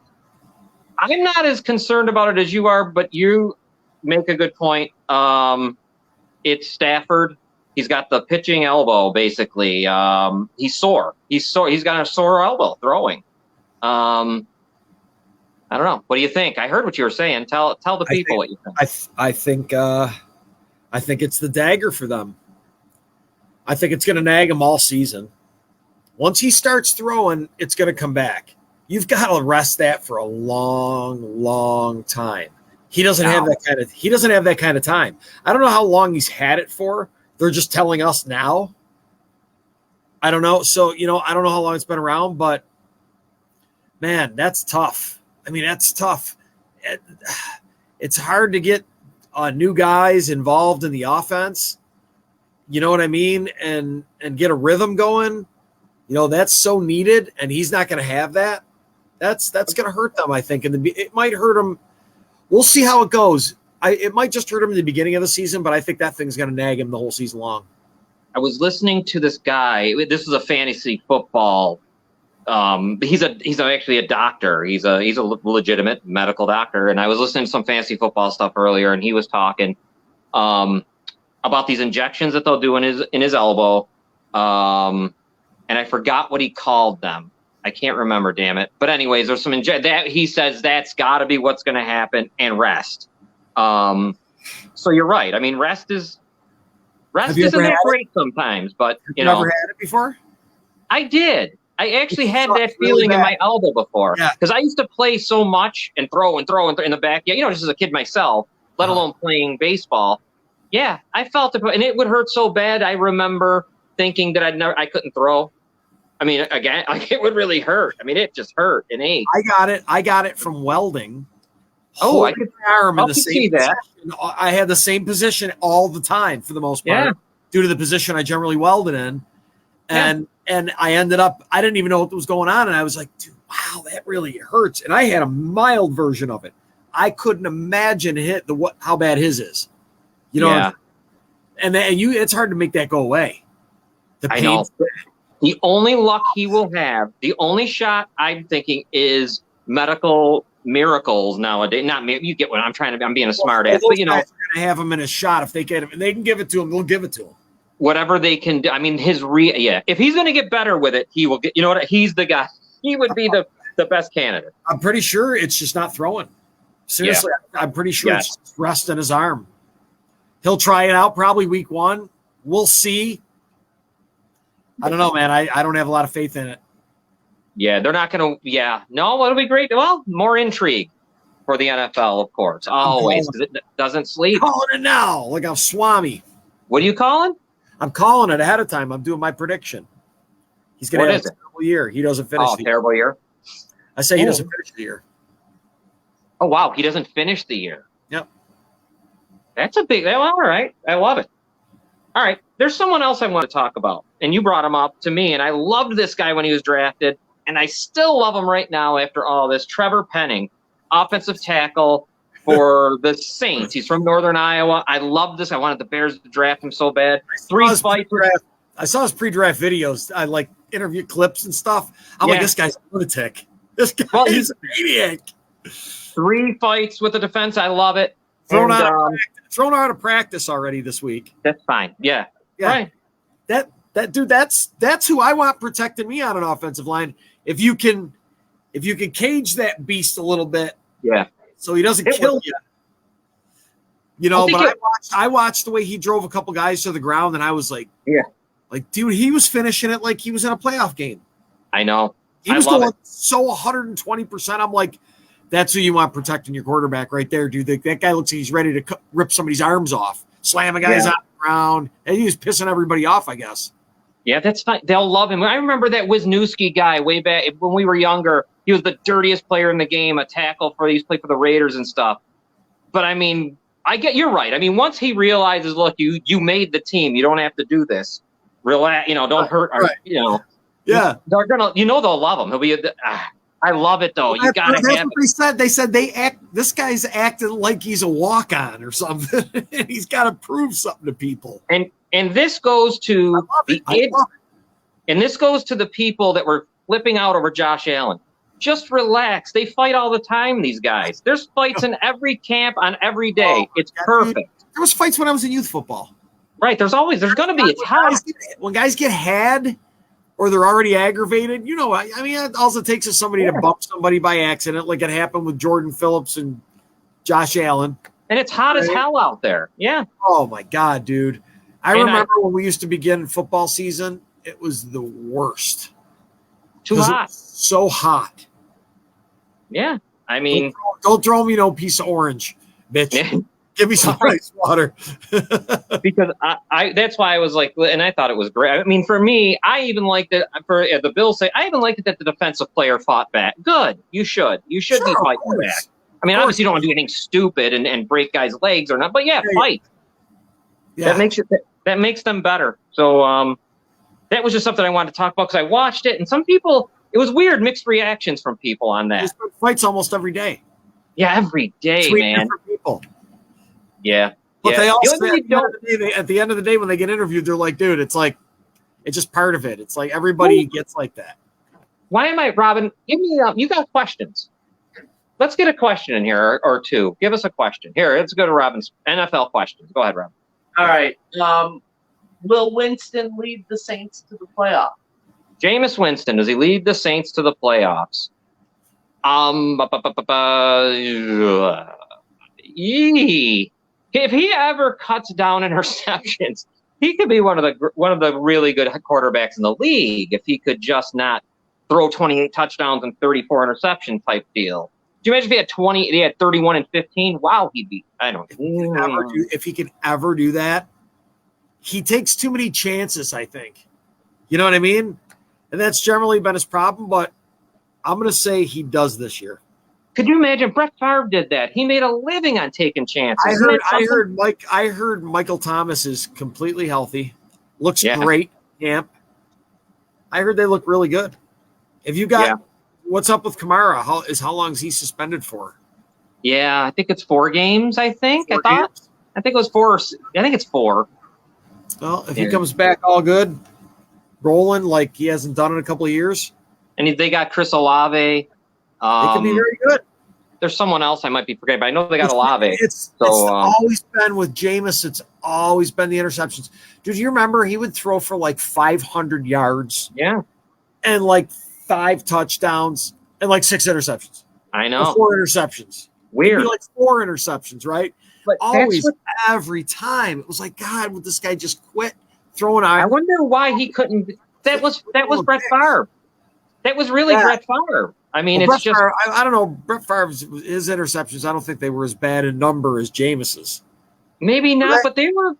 I'm not as concerned about it as you are, but you make a good point. It's Stafford. He's got the pitching elbow, basically. He's sore. He's got a sore elbow throwing. I don't know. What do you think? I heard what you were saying. Tell the people what you think. I think it's the dagger for them. I think it's going to nag him all season. Once he starts throwing, it's going to come back. You've got to rest that for a long, long time. He doesn't have that kind of time. I don't know how long he's had it for. They're just telling us now. I don't know. So, I don't know how long it's been around, but man, that's tough. I mean, that's tough. It's hard to get new guys involved in the offense. You know what I mean? And get a rhythm going. That's so needed, and he's not going to have that. That's going to hurt them, I think. And it might hurt them. We'll see how it goes. It might just hurt him in the beginning of the season, but I think that thing's going to nag him the whole season long. I was listening to this guy. This is a fantasy football. He's actually a doctor. He's a legitimate medical doctor. And I was listening to some fantasy football stuff earlier, and he was talking about these injections that they'll do in his elbow. And I forgot what he called them. I can't remember, damn it. But anyways, there's some that he says that's got to be what's going to happen, and rest. So you're right. I mean, rest isn't that great sometimes, but you never had it before? I did. I actually had that feeling in my elbow before because I used to play so much and throw in the back. Yeah, just as a kid myself, let alone playing baseball. Yeah, I felt it, and it would hurt so bad. I remember thinking that I couldn't throw. I mean, again, it would really hurt. I mean, it just hurt and ached. I got it from welding. Oh, I could my arm in the same position. I had the same position all the time for the most part, due to the position I generally welded in. And I ended up, I didn't even know what was going on. And I was like, dude, wow, that really hurts. And I had a mild version of it. I couldn't imagine how bad his is. And it's hard to make that go away. The pain. I know. The only luck he will have, the only shot I'm thinking is medical miracles nowadays. Not me. You get what I'm trying to. I'm being a smart ass, but guys are going to have him in a shot if they get him, and they can give it to him. They'll give it to him. Whatever they can do. I mean, if he's going to get better with it, he will get. You know what? He's the guy. He would be the best candidate. I'm pretty sure it's just not throwing. Seriously, I'm pretty sure it's just rest in his arm. He'll try it out probably week 1. We'll see. I don't know, man. I don't have a lot of faith in it. Yeah, they're not going to. Yeah, no, it'll be great. Well, more intrigue for the NFL, of course, always, because it doesn't sleep. I'm calling it now, like I'm Swami. What are you calling? I'm calling it ahead of time. I'm doing my prediction. He's going to have a terrible year. He doesn't finish the year. Terrible year? I say he doesn't finish the year. Oh, wow. He doesn't finish the year. Yep. That's a big – all right. I love it. All right. There's someone else I want to talk about, and you brought him up to me, and I loved this guy when he was drafted, and I still love him right now after all this. Trevor Penning, offensive tackle for the Saints. He's from Northern Iowa. I love this. I wanted the Bears to draft him so bad. 3 fights. I saw his pre-draft videos. I like interview clips and stuff. I'm like, this guy's a lunatic. This guy is a maniac. 3 fights with the defense. I love it. Thrown out of practice already this week. That's fine. Yeah. Right. That dude, that's who I want protecting me on an offensive line. If you can cage that beast a little bit, so he doesn't kill you. You know, but I watched the way he drove a couple guys to the ground, and I was like, dude, he was finishing it like he was in a playoff game. I know. He was going so 120%. I'm like, that's who you want protecting your quarterback right there, dude. That guy looks like he's ready to rip somebody's arms off, slam a guy's on the ground, and he was pissing everybody off, I guess. Yeah, that's fine. They'll love him. I remember that Wisniewski guy way back when we were younger. He was the dirtiest player in the game, a tackle he used to play for the Raiders and stuff. But I mean, you're right. I mean, once he realizes, look, you made the team, you don't have to do this. Relax, don't hurt. Yeah, they're gonna, they'll love him. He'll be. I love it though. You gotta have. What they said. They said this guy's acting like he's a walk-on or something. And he's got to prove something to people. And this goes to this goes to the people that were flipping out over Josh Allen. Just relax. They fight all the time, these guys. There's fights in every camp on every day. It's perfect. There was fights when I was in youth football. Right. There's going to be. It's hot. When guys get had or they're already aggravated, I mean, all it takes is somebody to bump somebody by accident, like it happened with Jordan Phillips and Josh Allen. And it's hot as hell out there. Yeah. Oh, my God, dude. I remember when we used to begin football season, it was the worst. Too hot. So hot. Yeah. I mean, don't throw me no piece of orange, bitch. Give me some ice water. Because I that's why I was like, and I thought it was great. I mean, for me, I even liked it. For the Bills say, I even liked it that the defensive player fought back. Good. You should be fighting back. I mean, obviously, you don't want to do anything stupid and break guys' legs or not. But fight. Yeah. That makes them better. So that was just something I wanted to talk about because I watched it, and some people, it was weird, mixed reactions from people on that. There's fights almost every day. Yeah, every day, 3 man. different people. Yeah. But they also, at the end of the day, when they get interviewed, they're like, dude, it's just part of it. It's like everybody gets like that. Why am I, Robin? Give me, you got questions. Let's get a question in here or two. Give us a question. Here, let's go to Robin's NFL questions. Go ahead, Robin. All right. Will Winston lead the Saints to the playoffs? Jameis Winston, does he lead the Saints to the playoffs? If he ever cuts down interceptions, he could be one of the really good quarterbacks in the league if he could just not throw 28 touchdowns and 34 interception type deal. Do you imagine if he had 31 and 15? Wow, he'd be. I don't know. If he could ever do that, he takes too many chances, I think. You know what I mean? And that's generally been his problem, but I'm going to say he does this year. Could you imagine? Brett Favre did that. He made a living on taking chances. I heard Michael Thomas is completely healthy. Looks great, camp. I heard they look really good. If you got what's up with Kamara? How long is he suspended for? Yeah, I think it's 4 games, I think. Games? I think it was 4. I think it's 4. Well, if he comes back all good, rolling like he hasn't done in a couple of years. And they got Chris Olave. They can be very good. There's someone else I might be forgetting, but I know they got Olave. It's always been with Jameis. It's always been the interceptions. Dude, you remember he would throw for like 500 yards? Yeah. And like 5 touchdowns and like 6 interceptions. I know. 4 interceptions. Weird. It'd be like 4 interceptions, right? But always, every time. It was like, God, would this guy just quit throwing out? I wonder why he couldn't. That was Brett Favre. That was really Brett Favre. I mean, it's just. Favre, I don't know. Brett Favre's his interceptions, I don't think they were as bad in number as Jameis's. Maybe not, but they were.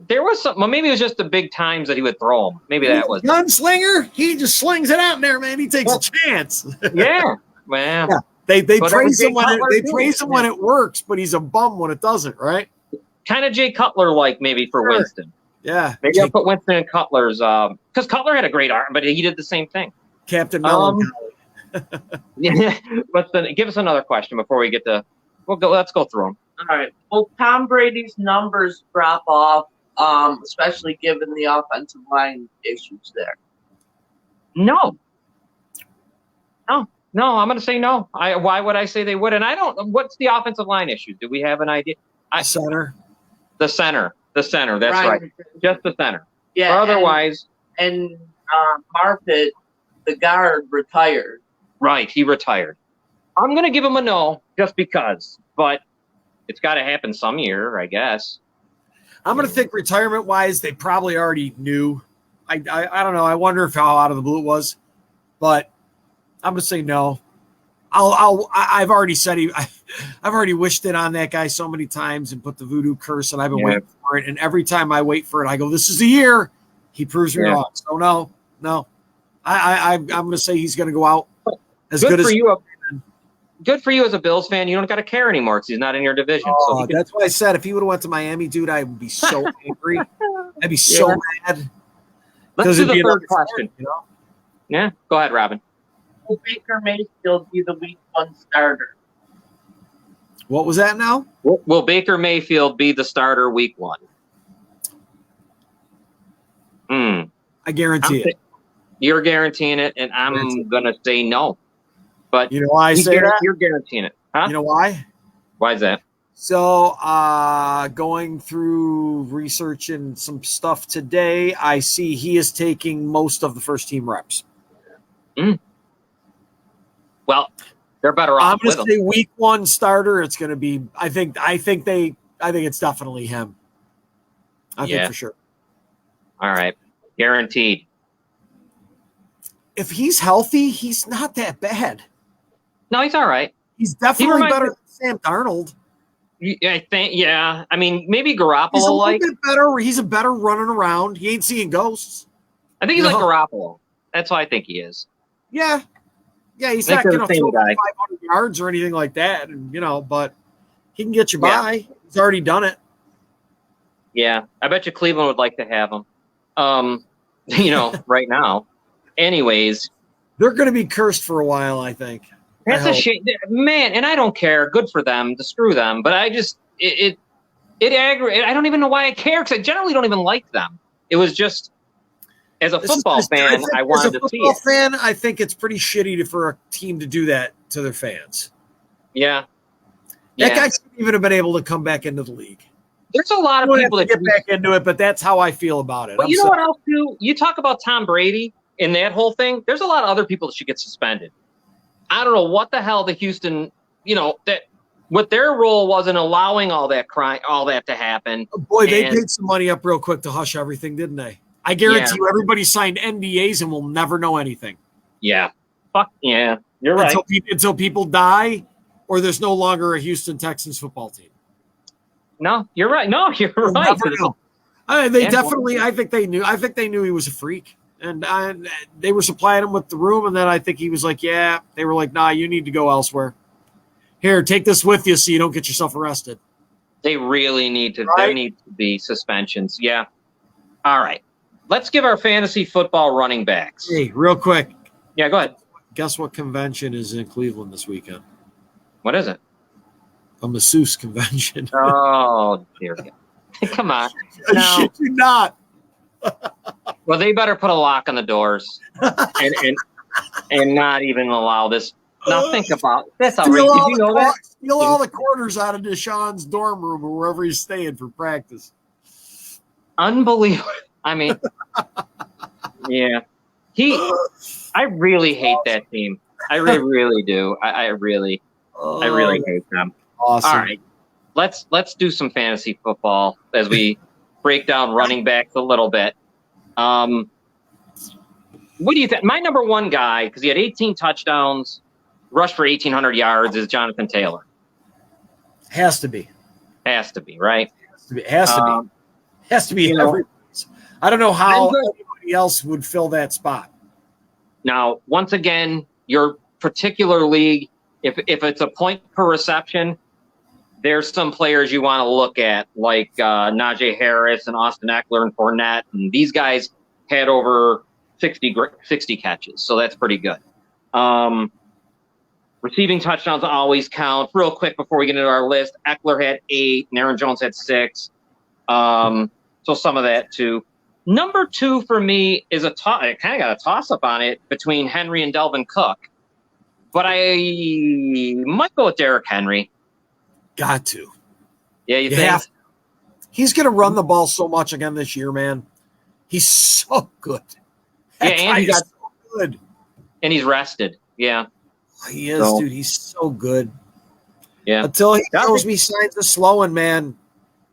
There was some. Well, maybe it was just the big times that he would throw them. Maybe that was. Gunslinger, he just slings it out there, man. He takes a chance. Yeah, man. Yeah. They praise him when it works, but he's a bum when it doesn't, right? Kind of Jay Cutler like maybe for Winston. Yeah. Maybe I'll put Winston in Cutler's because Cutler had a great arm, but he did the same thing. Captain Melancholy. Yeah. But then give us another question before we get to Let's go through them. All right. Will Tom Brady's numbers drop off, especially given the offensive line issues there? No. I'm going to say no. Why would I say they would? And I don't. What's the offensive line issue? Do we have an idea? Center. The center. That's right. Just the center. Yeah. Or otherwise. And Marpet, the guard, retired. Right. He retired. I'm going to give him a no just because, but it's got to happen some year, I guess. I'm going to think retirement-wise, they probably already knew. I don't know. I wonder if how out of the blue it was, but I'm going to say no. I've already said I've already wished it on that guy so many times and put the voodoo curse, and I've been waiting for it. And every time I wait for it, I go, "This is the year." He proves me wrong. So no. I'm going to say he's going to go out as good as you. Good for you as a Bills fan. You don't got to care anymore because he's not in your division. Oh, that's why I said if he would have went to Miami, dude, I would be so angry. I'd be so mad. Let's do the third question. Yeah, go ahead, Robin. Will Baker Mayfield be the Week 1 starter? What was that now? Will Baker Mayfield be the starter Week 1? I guarantee it. You're guaranteeing it, and I'm going to say no. But you know why I say that? You're guaranteeing it. Huh? You know why? Why is that? So going through research and some stuff today, I see he is taking most of the first team reps. Well, they're better off. I'm going to say Week 1 starter. It's going to be. I think it's definitely him. I think for sure. All right, guaranteed. If he's healthy, he's not that bad. No, he's all right. He's definitely better than Sam Darnold. I think, yeah. I mean, maybe Garoppolo. He's a little bit better. He's a better running around. He ain't seeing ghosts. I think he's like Garoppolo. That's what I think he is. Yeah. Yeah, he's not going to throw 500 yards or anything like that, and but he can get you by. He's already done it. Yeah. I bet you Cleveland would like to have him, right now. Anyways. They're going to be cursed for a while, I think. That's a shame, man. And I don't care. Good for them to screw them. But I just it aggravates. I don't even know why I care because I generally don't even like them. It was just as a football fan, I wanted to see it. As a football fan, I think it's pretty shitty for a team to do that to their fans. Yeah, that guy shouldn't even have been able to come back into the league. There's a lot of people that get back into it, but that's how I feel about it. But you know what else too? You talk about Tom Brady and that whole thing. There's a lot of other people that should get suspended. I don't know what the hell the Houston, that what their role was in allowing all that to happen. Boy, they paid some money up real quick to hush everything, didn't they? I guarantee you everybody signed NDAs and will never know anything. Yeah. Fuck yeah. You're right. Until people die or there's no longer a Houston Texans football team. No, you're right. No, you're right. They definitely, I think they knew he was a freak. And they were supplying him with the room, and then I think he was like, yeah. They were like, nah, you need to go elsewhere. Here, take this with you so you don't get yourself arrested. They really need to. Right? There needs to be suspensions. Yeah. All right. Let's give our fantasy football running backs. Hey, real quick. Yeah, go ahead. Guess what convention is in Cleveland this weekend? What is it? A masseuse convention. Oh, dear God. Come on. No. I shit you not. Well, they better put a lock on the doors and not even allow this. Now think about that's outrageous. Did you know that? Steal all the quarters out of Deshaun's dorm room or wherever he's staying for practice. Unbelievable. I mean, yeah. I really hate that team. I really do. I really hate them. Awesome. All right. Let's do some fantasy football as we break down running backs a little bit. What do you think? My number one guy, because he had 18 touchdowns, rushed for 1,800 yards, is Jonathan Taylor. Has to be. Has to be, right? Has to be. I don't know how anybody else would fill that spot. Now, once again, your particular league, if it's a point per reception, there's some players you want to look at, like Najee Harris and Austin Eckler and Fournette, and these guys had over 60 catches, so that's pretty good. Receiving touchdowns always count. Real quick before we get into our list, Eckler had 8, and Aaron Jones had 6. So some of that too. Number 2 for me is I kind of got a toss-up on it between Henry and Delvin Cook. But I might go with Derrick Henry. Got to. Yeah, you think? He's going to run the ball so much again this year, man. He's so good. Yeah, and he got so good. And he's rested. Yeah. He is, dude. He's so good. Yeah. Until he shows me signs of slowing, man,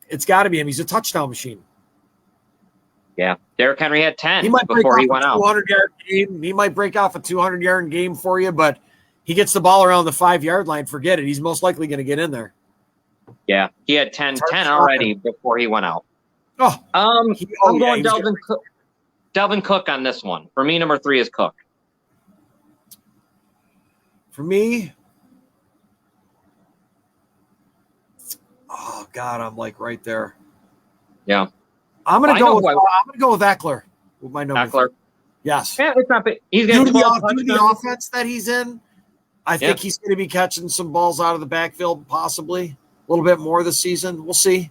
it's got to be him. He's a touchdown machine. Yeah. Derrick Henry had 10 he might before he went out. 200-yard game. He might break off a 200-yard game for you, but he gets the ball around the 5-yard line. Forget it. He's most likely going to get in there. Yeah. He had 10 already before he went out. I'm going Delvin Cook on this one. For me, number 3 is Cook. For me, oh God, I'm like right there. Yeah, I'm gonna go with Eckler with my number. Eckler, 3. Yes. Yeah, it's not big. He's getting the offense that he's in. I think he's going to be catching some balls out of the backfield, possibly a little bit more this season. We'll see.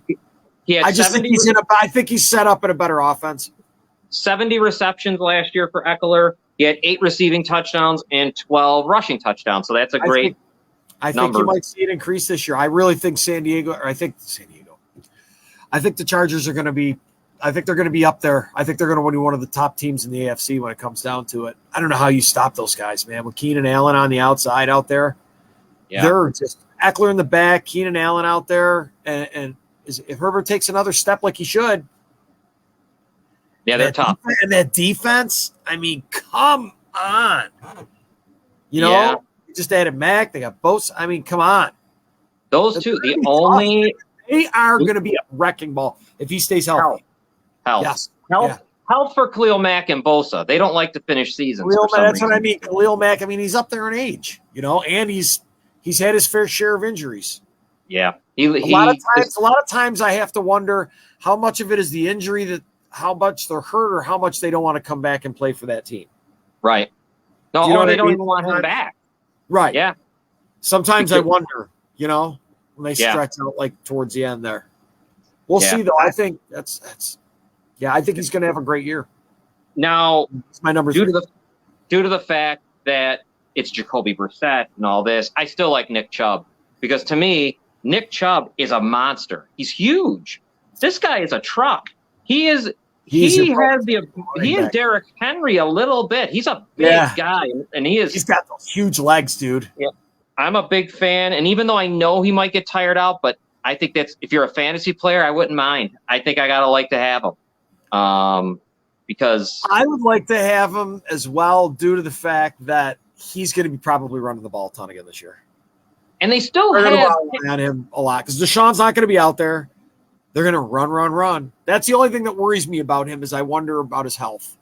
I think he's set up in a better offense. 70 receptions last year for Eckler. He had 8 receiving touchdowns and 12 rushing touchdowns. So that's a great I number. think you might see it increase this year. I really think I think the Chargers are going to be I think they're going to be up there. I think they're going to be one of the top teams in the AFC when it comes down to it. I don't know how you stop those guys, man. With Keenan Allen on the outside out there. Yeah. They're just Eckler in the back, Keenan Allen out there. And if Herbert takes another step like he should, yeah, they're tough. And that defense, I mean, come on. You know, you just added Mac. They got both. I mean, come on. Those two, they are going to be a wrecking ball if he stays healthy. Health. Yes. Health for Khalil Mack and Bosa. They don't like to finish seasons. That's what I mean. Khalil Mack, I mean, he's up there in age, you know, and he's had his fair share of injuries. Yeah. A lot of times I have to wonder how much of it is the injury how much they're hurt or how much they don't want to come back and play for that team. Right. No, or they don't even want him back. Right. Yeah. Sometimes I wonder, you know, when they stretch out like towards the end there. We'll see though. I think I think he's going to have a great year. Now, it's my number due to the fact that it's Jacoby Brissett and all this, I still like Nick Chubb because to me, Nick Chubb is a monster. He's huge. This guy is a truck. He is Derrick Henry a little bit. He's a big guy, and he's got those huge legs, dude. Yeah, I'm a big fan, and even though I know he might get tired out, but I think if you're a fantasy player, I wouldn't mind. I think I gotta like to have him, because I would like to have him as well, due to the fact that he's going to be probably running the ball a ton again this year, and they still have on him a lot because Deshaun's not going to be out there. They're going to run. That's the only thing that worries me about him is I wonder about his health.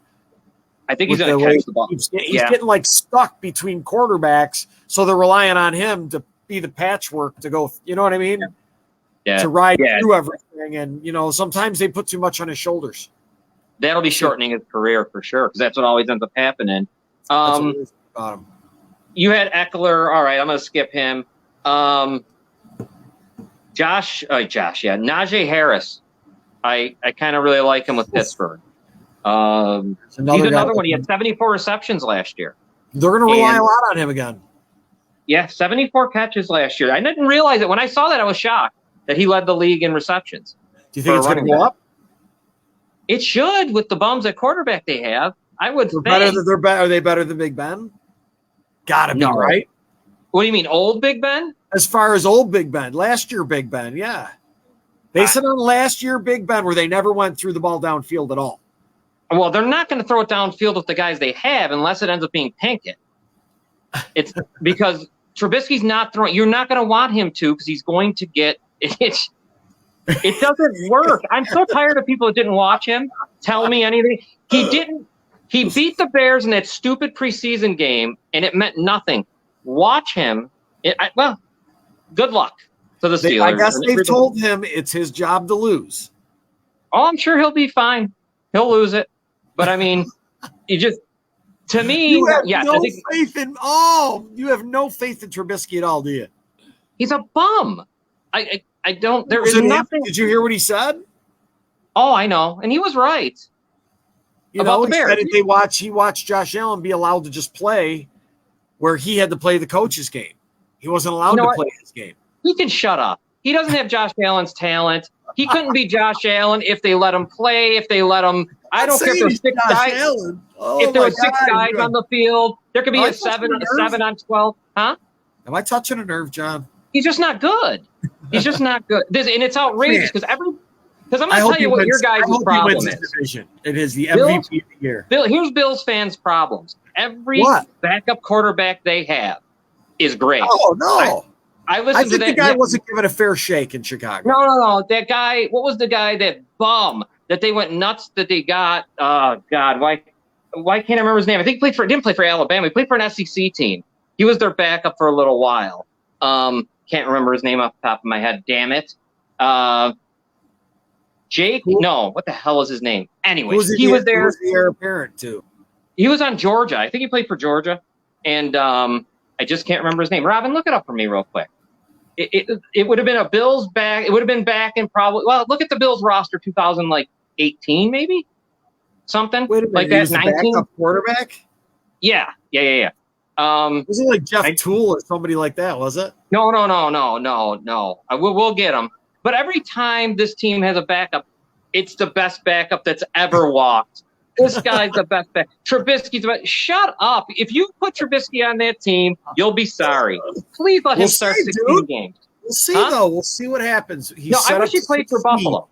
I think he's going to catch the ball. He's getting like stuck between quarterbacks, so they're relying on him to be the patchwork to go. You know what I mean? Yeah. To ride through everything, and you know sometimes they put too much on his shoulders. That'll be shortening his career for sure because that's what always ends up happening. You had Eckler. All right, I'm going to skip him. Najee Harris. I kind of really like him with Pittsburgh. He's another one. He had 74 receptions last year. They're going to rely a lot on him again. Yeah, 74 catches last year. I didn't realize it. When I saw that, I was shocked that he led the league in receptions. Do you think it's going to go up? It should with the bums at quarterback they have. I would think. Are they better than Big Ben? Gotta be, right? What do you mean, old Big Ben? As far as old Big Ben, last year Big Ben, yeah. Based on last year Big Ben, where they never went through the ball downfield at all. Well, they're not going to throw it downfield with the guys they have unless it ends up being Pinkett. It's because Trubisky's not throwing. You're not going to want him to because he's going to get it. It doesn't work. I'm so tired of people that didn't watch him tell me anything. He didn't. He beat the Bears in that stupid preseason game, and it meant nothing. Watch him. Good luck to the Steelers. I guess they've told him it's his job to lose. Oh, I'm sure he'll be fine. He'll lose it. But, I mean, To me, You have yes, no I think faith in. You have no faith in Trubisky at all, do you? he's a bum. I don't. There Was is it him? nothing. Did you hear what he said? Oh, I know, and he was right. You About know, the he Bears. said he watched Josh Allen be allowed to just play where he had to play the coach's game. He wasn't allowed to play his game. He can shut up. He doesn't have Josh Allen's talent. He couldn't be Josh Allen if they let him play. If they let him, I don't care if there's six guys. If there were six guys on the field, there could be a 7 on 12. Huh? Am I touching a nerve, John? He's just not good. He's just not good. And it's outrageous because I'm going to tell you what your guys' problem is. It is the MVP of the year. Here's Bills fans' problems. Every backup quarterback they have is great. Oh, no. I listened to that. The guy wasn't given a fair shake in Chicago. No. That guy, what was the guy, that bum that they went nuts that they got? Oh, God. Why can't I remember his name? I think he didn't play for Alabama. He played for an SEC team. He was their backup for a little while. Can't remember his name off the top of my head. Damn it. Jake? No. What the hell is his name? Anyway, he was there. Who was the heir apparent to? He was on Georgia. I think he played for Georgia. And I just can't remember his name. Robin, look it up for me real quick. It would have been a Bills back. It would have been back in probably, well, look at the Bills roster 2018 maybe? Something like that. 19 backup quarterback? Yeah. Was it like Jeff Toole or somebody like that, was it? No. We'll get him. But every time this team has a backup, it's the best backup that's ever walked. This guy's the best back. Trubisky's the best. Shut up. If you put Trubisky on that team, you'll be sorry. Please let him start 16 games. We'll see, though. We'll see what happens. I wish he played for Buffalo.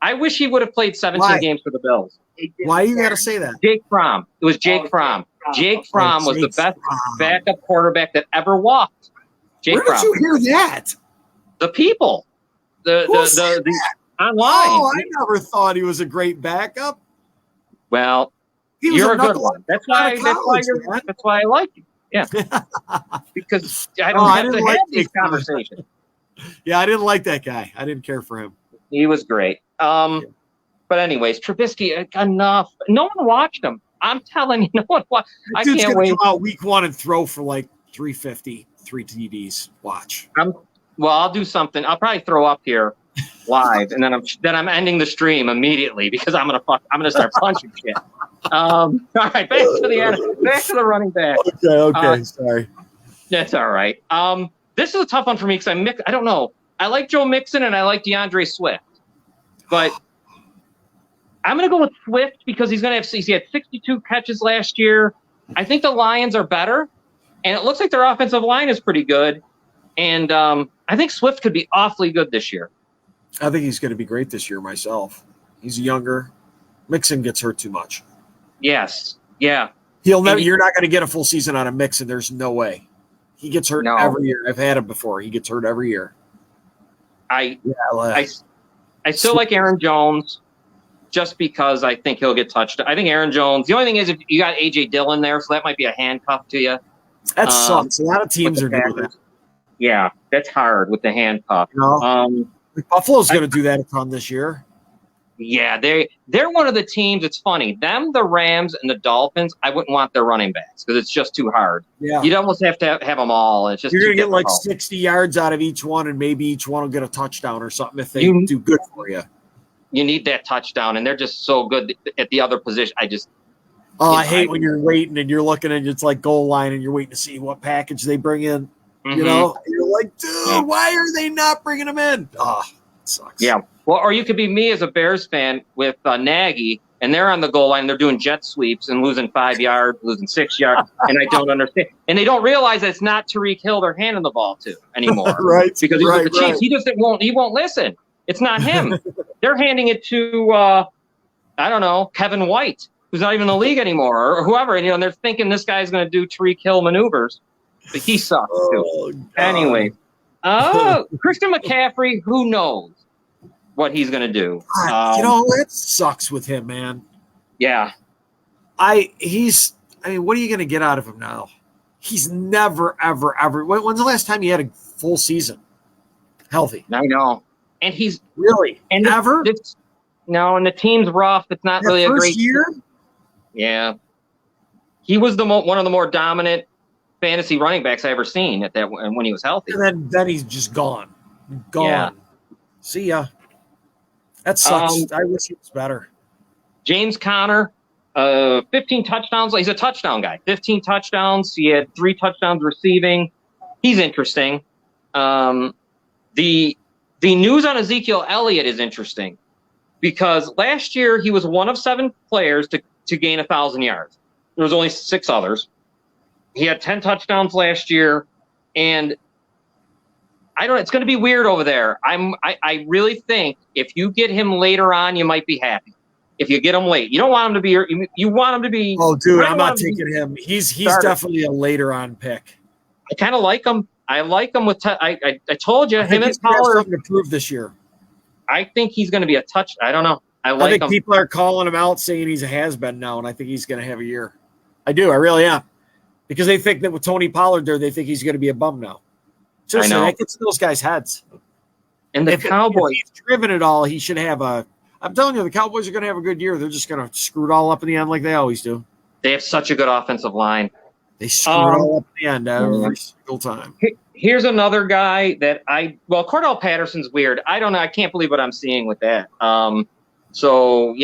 I wish he would have played 17 games for the Bills. Why you got to say that? Jake Fromm. It was Jake Fromm. Jake Fromm was the best backup quarterback that ever walked. Where did you hear that? The people. The online. Oh, I never thought he was a great backup. Well, you're a good one. That's why I like you. Yeah. Because I don't have to have these conversations. Yeah, I didn't like that guy. I didn't care for him. He was great. But anyways, Trubisky, enough. No one watched him. I'm telling you, no one watched. I can't wait. Come out week 1 and throw for like 350, 3 TDs. Watch. I'll do something. I'll probably throw up here live, and then I'm ending the stream immediately because I'm gonna start punching shit. All right, back to the running back. Okay, sorry. That's all right. This is a tough one for me because I don't know. I like Joe Mixon and I like DeAndre Swift, but I'm gonna go with Swift because he had 62 catches last year. I think the Lions are better, and it looks like their offensive line is pretty good, and I think Swift could be awfully good this year. I think he's going to be great this year myself. He's younger. Mixon gets hurt too much. Yes. Yeah. You're not going to get a full season out of Mixon. There's no way. He gets hurt every year. I've had him before. He gets hurt every year. I still like Aaron Jones just because I think he'll get touched. I think Aaron Jones, the only thing is if you got A.J. Dillon there, so that might be a handcuff to you. That sucks. A lot of teams are doing that. Yeah, that's hard with the handcuff. Buffalo's going to do that a ton this year. Yeah, they're one of the teams. It's funny. Them, the Rams, and the Dolphins, I wouldn't want their running backs because it's just too hard. Yeah. You'd almost have to have them all. It's just you're going to get like 60 yards out of each one, and maybe each one will get a touchdown or something if they do good for you. You need that touchdown, and they're just so good at the other position. I hate when you're waiting and you're looking and it's like goal line and you're waiting to see what package they bring in. Mm-hmm. You know, you're like, dude, why are they not bringing them in? Oh, it sucks. Yeah. Well, or you could be me as a Bears fan with Nagy, and they're on the goal line. They're doing jet sweeps and losing 5 yards, losing 6 yards, and I don't understand. And they don't realize that it's not Tyreek Hill they're handing the ball to anymore, right? Because he's with the Chiefs. He just won't. He won't listen. It's not him. They're handing it to I don't know, Kevin White, who's not even in the league anymore, or whoever. And and they're thinking this guy's going to do Tyreek Hill maneuvers, but he sucks too. Anyway, Christian McCaffrey, who knows what he's going to do. It sucks with him, man. Yeah. what are you going to get out of him now? He's never, ever, ever. When's the last time he had a full season healthy? I know. And he's really ever? No, and the team's rough. It's not really a great year. Yeah. he was one of the more dominant fantasy running backs I ever seen at that when he was healthy. And then he's just gone. Yeah. See ya. That sucks. I wish he was better. James Conner, 15 touchdowns. He's a touchdown guy. 15 touchdowns. He had 3 touchdowns receiving. He's interesting. The news on Ezekiel Elliott is interesting because last year he was one of 7 players to gain 1,000 yards. There was only 6 others. He had 10 touchdowns last year, and I don't know. It's going to be weird over there. I really think if you get him later on, you might be happy. If you get him late, you don't want him to be. You want him to be. Oh, dude, I'm not taking him. He's definitely a later on pick. I kind of like him. I like him with. I told you, him and he's gonna have Pollard. something to prove this year. I think he's going to be a touch. I don't know. I think him. People are calling him out, saying he's a has-been now, and I think he's going to have a year. I do. I really am. Because they think that with Tony Pollard there, they think he's going to be a bum now. Seriously, I know. that gets in those guys' heads. And the Cowboys. If he's driven it all, he should have a – I'm telling you, the Cowboys are going to have a good year. They're just going to screw it all up in the end like they always do. They have such a good offensive line. They screw it all up in the end every single time. Here's another guy that Cordell Patterson's weird. I don't know. I can't believe what I'm seeing with that. So,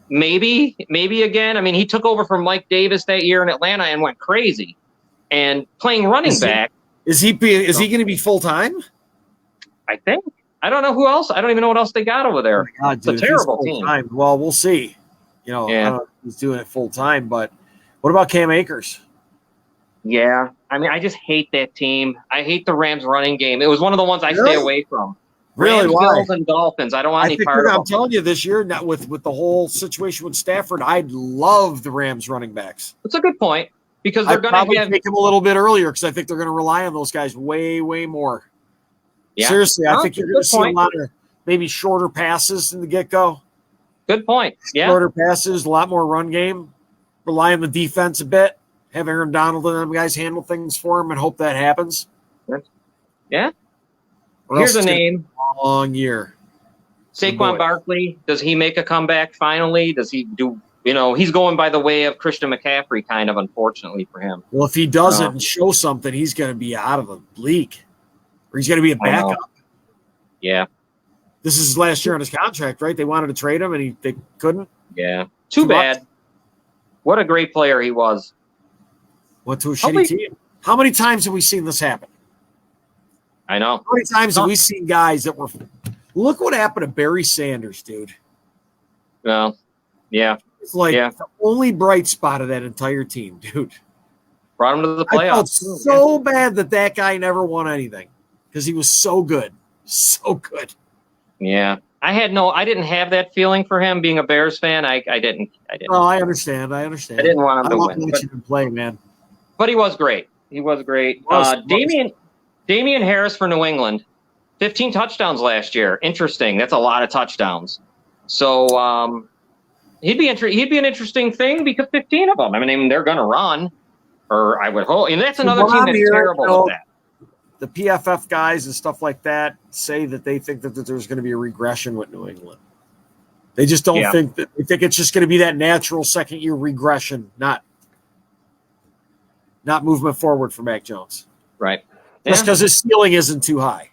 maybe again. I mean, he took over from Mike Davis that year in Atlanta and went crazy. And playing running back. Is he going to be full-time? I think. I don't know who else. I don't even know what else they got over there. Oh God, dude, it's a terrible team. Well, we'll see. I don't know if he's doing it full-time, but what about Cam Akers? Yeah. I mean, I just hate that team. I hate the Rams running game. It was one of the ones I stay away from. Really? Rams, Why? Bills, and Dolphins. I don't want any part of them. I'm telling you, this year, not with the whole situation with Stafford, I'd love the Rams running backs. That's a good point because they're going to take him a little bit earlier because I think they're going to rely on those guys way, way more. Yeah. Seriously, I think you're going to see a lot of maybe shorter passes in the get-go. Good point. Yeah. Shorter passes, a lot more run game. Rely on the defense a bit. Have Aaron Donald and them guys handle things for him and hope that happens. Yeah. Here's a name. Long year. Saquon Barkley. Does he make a comeback finally? Does he do? He's going by the way of Christian McCaffrey, kind of, unfortunately for him. Well, if he doesn't show something, he's going to be out of the league, or he's going to be a backup. Yeah. This is his last year on his contract, right? They wanted to trade him, and they couldn't. Yeah. Too bad. What a great player he was. Went to a shitty team. How many times have we seen this happen? I know. How many times have we seen guys that were – look what happened to Barry Sanders, dude. Well, yeah. It's like the only bright spot of that entire team, dude. Brought him to the playoffs. I felt so bad that guy never won anything because he was so good. So good. Yeah. I didn't have that feeling for him being a Bears fan. I didn't. Oh, I understand. I didn't want him to win. But, you play, man. But he was great. Damian Harris for New England, 15 touchdowns last year. Interesting. That's a lot of touchdowns. So he'd be an interesting thing because 15 of them. I mean, they're going to run, or I would hope. And that's another team that's terrible with that. The PFF guys and stuff like that say that they think that there's going to be a regression with New England. They just don't think that. They think it's just going to be that natural second-year regression, not movement forward for Mac Jones. Right. Just because his ceiling isn't too high.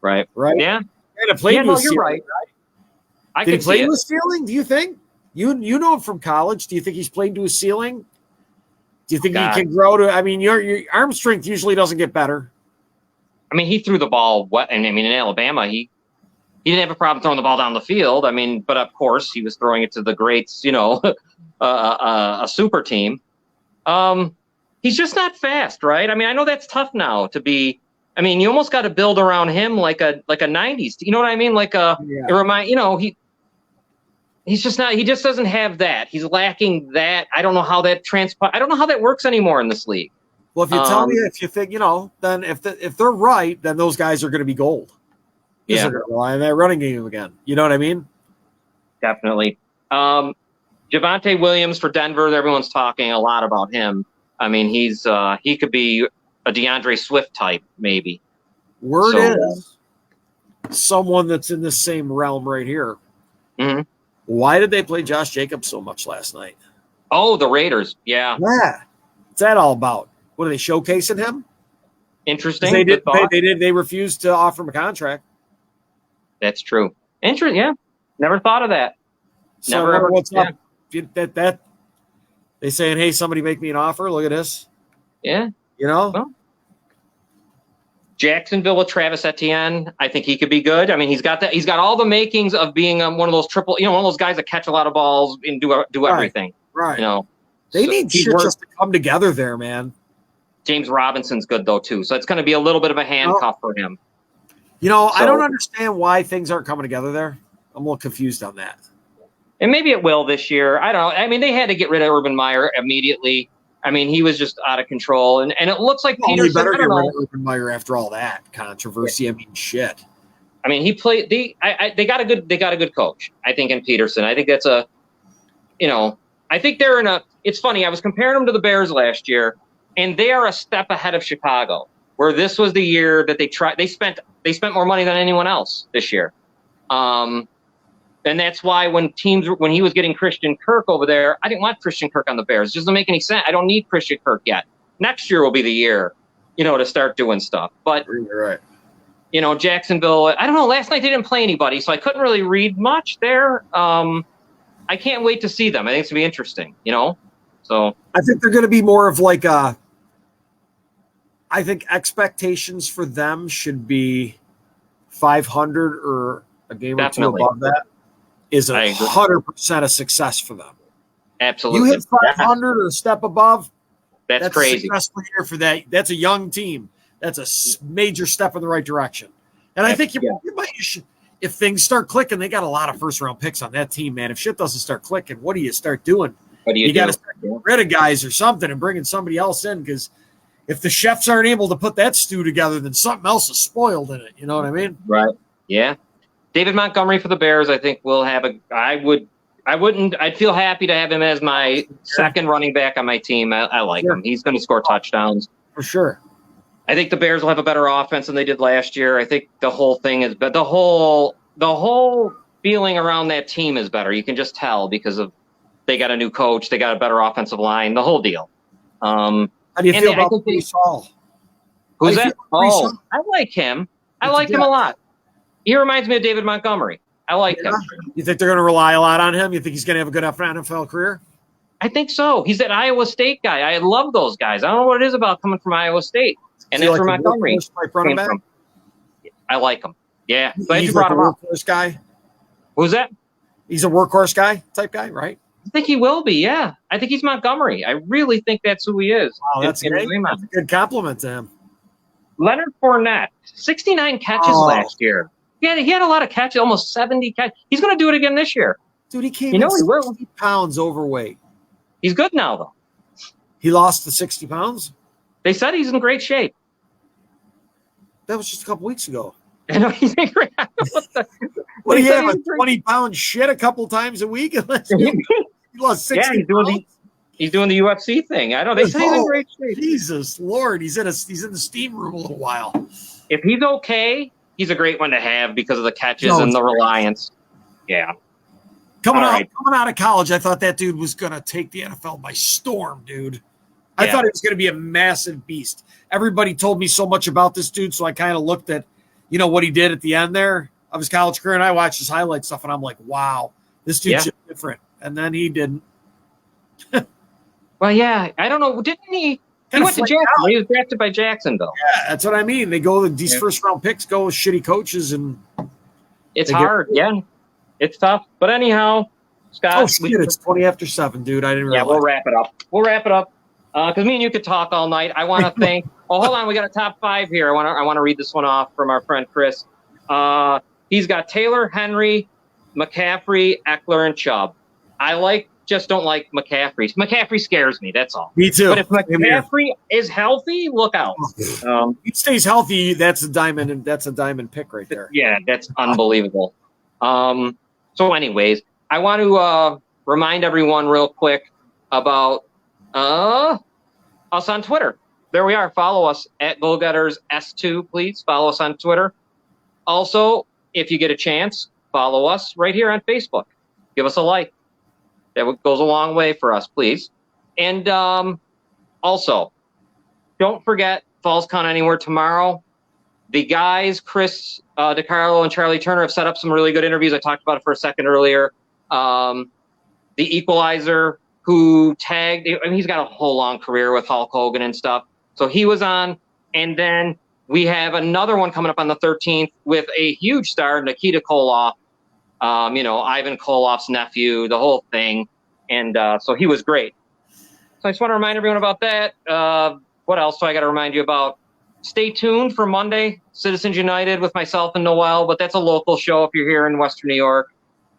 Right. Right? Yeah. You're right. I Did can he play see to his ceiling, do you think? You know him from college. Do you think he's played to his ceiling? Do you think he can grow to – I mean, your arm strength usually doesn't get better. I mean, he threw the ball – in Alabama, he didn't have a problem throwing the ball down the field. I mean, but of course, he was throwing it to the greats, a super team. He's just not fast, right? I mean, I know that's tough now to be – I mean, you almost got to build around him like a 90s. You know what I mean? He's just not – he just doesn't have that. He's lacking that. I don't know how that I don't know how that works anymore in this league. Well, if you tell me, if you think, then if they're right, then those guys are going to be gold. They're going to rely on that running game again. You know what I mean? Definitely. Javonte Williams for Denver. Everyone's talking a lot about him. I mean, he could be a DeAndre Swift type, maybe. Word is someone that's in the same realm right here. Mm-hmm. Why did they play Josh Jacobs so much last night? Oh, the Raiders. Yeah. Yeah. What's that all about? What are they showcasing him? Interesting. They Good thought. they refused to offer him a contract. That's true. Interesting. Yeah. Never thought of that. So Never ever. what's Yeah. up? That they saying, hey, somebody make me an offer. Look at this. Yeah. You know? Well, Jacksonville with Travis Etienne, I think he could be good. I mean, he's got all the makings of being one of those one of those guys that catch a lot of balls and do everything. Right. You know, They so need shit just to come together there, man. James Robinson's good though too, so it's going to be a little bit of a handcuff for him. You know, I don't understand why things aren't coming together there. I'm a little confused on that. And maybe it will this year. I don't know. I mean, they had to get rid of Urban Meyer immediately. I mean, he was just out of control, and it looks like Peterson. Better get rid of Urban Meyer after all that controversy. Yeah. I mean, shit. I mean, he played. They got a good coach. I think in Peterson. I think that's I think they're in a. It's funny. I was comparing them to the Bears last year, and they are a step ahead of Chicago, where this was the year that they spent more money than anyone else this year. And that's why when he was getting Christian Kirk over there, I didn't want Christian Kirk on the Bears. It doesn't make any sense. I don't need Christian Kirk yet. Next year will be the year, to start doing stuff. But you're right. Jacksonville, I don't know. Last night they didn't play anybody, so I couldn't really read much there. I can't wait to see them. I think it's gonna be interesting, So I think they're gonna be more of like I think expectations for them should be 500 or a game Definitely. or two above that. Is 100% a success for them. Absolutely. You hit 500 or a step above, that's crazy. A successful year for that. That's a young team. That's a major step in the right direction. And I think you should, if things start clicking, they got a lot of first-round picks on that team, man. If shit doesn't start clicking, what do you start doing? You got to start getting rid of guys or something and bringing somebody else in, because if the chefs aren't able to put that stew together, then something else is spoiled in it. You know what I mean? Right. Yeah. David Montgomery for the Bears, I think will have I'd feel happy to have him as my second running back on my team. I like him. He's going to score touchdowns. For sure. I think the Bears will have a better offense than they did last year. I think the whole thing is, but the whole feeling around that team is better. You can just tell because they got a new coach, they got a better offensive line, the whole deal. How do you feel about Breece Hall? Who's that? Oh, I like him. I like him a lot. He reminds me of David Montgomery. I like him. You think they're going to rely a lot on him? You think he's going to have a good NFL career? I think so. He's that Iowa State guy. I love those guys. I don't know what it is about coming from Iowa State. And that's where Montgomery came from. I like him. Yeah. Glad you brought him up. Workhorse guy? Who's that? He's a workhorse guy type guy, right? I think he will be, yeah. I think he's Montgomery. I really think that's who he is. Wow, that's a good compliment to him. Leonard Fournette, 69 catches last year. Yeah, he had a lot of catches, almost 70 catches. He's going to do it again this year. Dude, he came in 60 pounds overweight. He's good now, though. He lost the 60 pounds? They said he's in great shape. That was just a couple weeks ago. I know he's in great What do you have, a 20-pound shit a couple times a week? He lost 60 pounds? He's doing the UFC thing. I know. They say he's in great shape. Jesus Lord, he's in the steam room a little while. If he's okay, he's a great one to have because of the catches and the reliance. Yeah. Coming out of college, I thought that dude was going to take the NFL by storm, dude. I thought he was going to be a massive beast. Everybody told me so much about this dude, so I kind of looked at, what he did at the end there of his college career, and I watched his highlight stuff, and I'm like, wow, this dude's different. And then he didn't. Well, yeah, I don't know. Didn't he? He went to Jacksonville. He was drafted by Jacksonville. Yeah, that's what I mean. They go, these first-round picks go with shitty coaches, and it's hard. Yeah, it's tough. But anyhow, Scott. Oh, shit, it's 20 after 7, dude. I didn't realize. Yeah, we'll wrap it up. Because me and you could talk all night. I want to thank. Oh, hold on. We got a top 5 here. I want to read this one off from our friend Chris. He's got Taylor, Henry, McCaffrey, Eckler, and Chubb. Just don't like McCaffrey. McCaffrey scares me. That's all. Me too. But if McCaffrey is healthy, look out. He stays healthy. That's a diamond. That's a diamond pick right there. Yeah, that's unbelievable. So, anyways, I want to remind everyone real quick about us on Twitter. There we are. Follow us at GoalgettersS2, please. Follow us on Twitter. Also, if you get a chance, follow us right here on Facebook. Give us a like. goes a long way for us, please. And also, don't forget Falls Count Anywhere tomorrow. The guys, Chris DiCarlo and Charlie Turner, have set up some really good interviews. I talked about it for a second earlier. The Equalizer, who tagged, I mean, he's got a whole long career with Hulk Hogan and stuff. So he was on. And then we have another one coming up on the 13th with a huge star, Nikita Koloff, Ivan Koloff's nephew, the whole thing. And so he was great. So I just want to remind everyone about that. What else do I got to remind you about? Stay tuned for Monday, Citizens United with myself and Noel, but that's a local show if you're here in Western New York.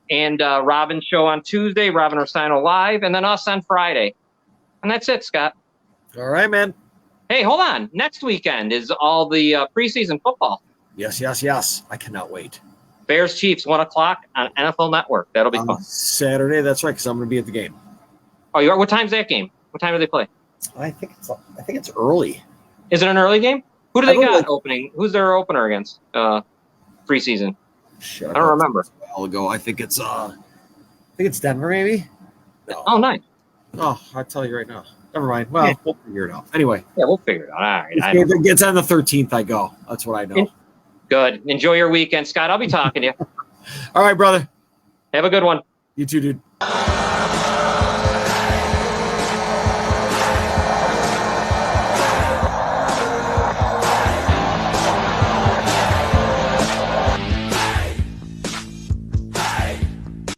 And Robin's show on Tuesday, Robin Rossino live, and then us on Friday. And that's it, Scott. All right, man. Hey, hold on. Next weekend is all the preseason football. Yes. I cannot wait. Bears Chiefs, 1 o'clock on NFL Network. That'll be fun. Saturday, that's right, because I'm going to be at the game. Oh, you are? What time's that game? What time do they play? I think it's early. Is it an early game? Who do they got opening? Who's their opener against preseason? Sure, I don't remember. A while ago, I think it's Denver, maybe. No. Oh, nice. Oh, I'll tell you right now. Never mind. Well, We'll figure it out. Anyway. Yeah, we'll figure it out. All right. If it gets on the 13th, I go. That's what I know. Good. Enjoy your weekend, Scott. I'll be talking to you. All right, brother. Have a good one. You too, dude.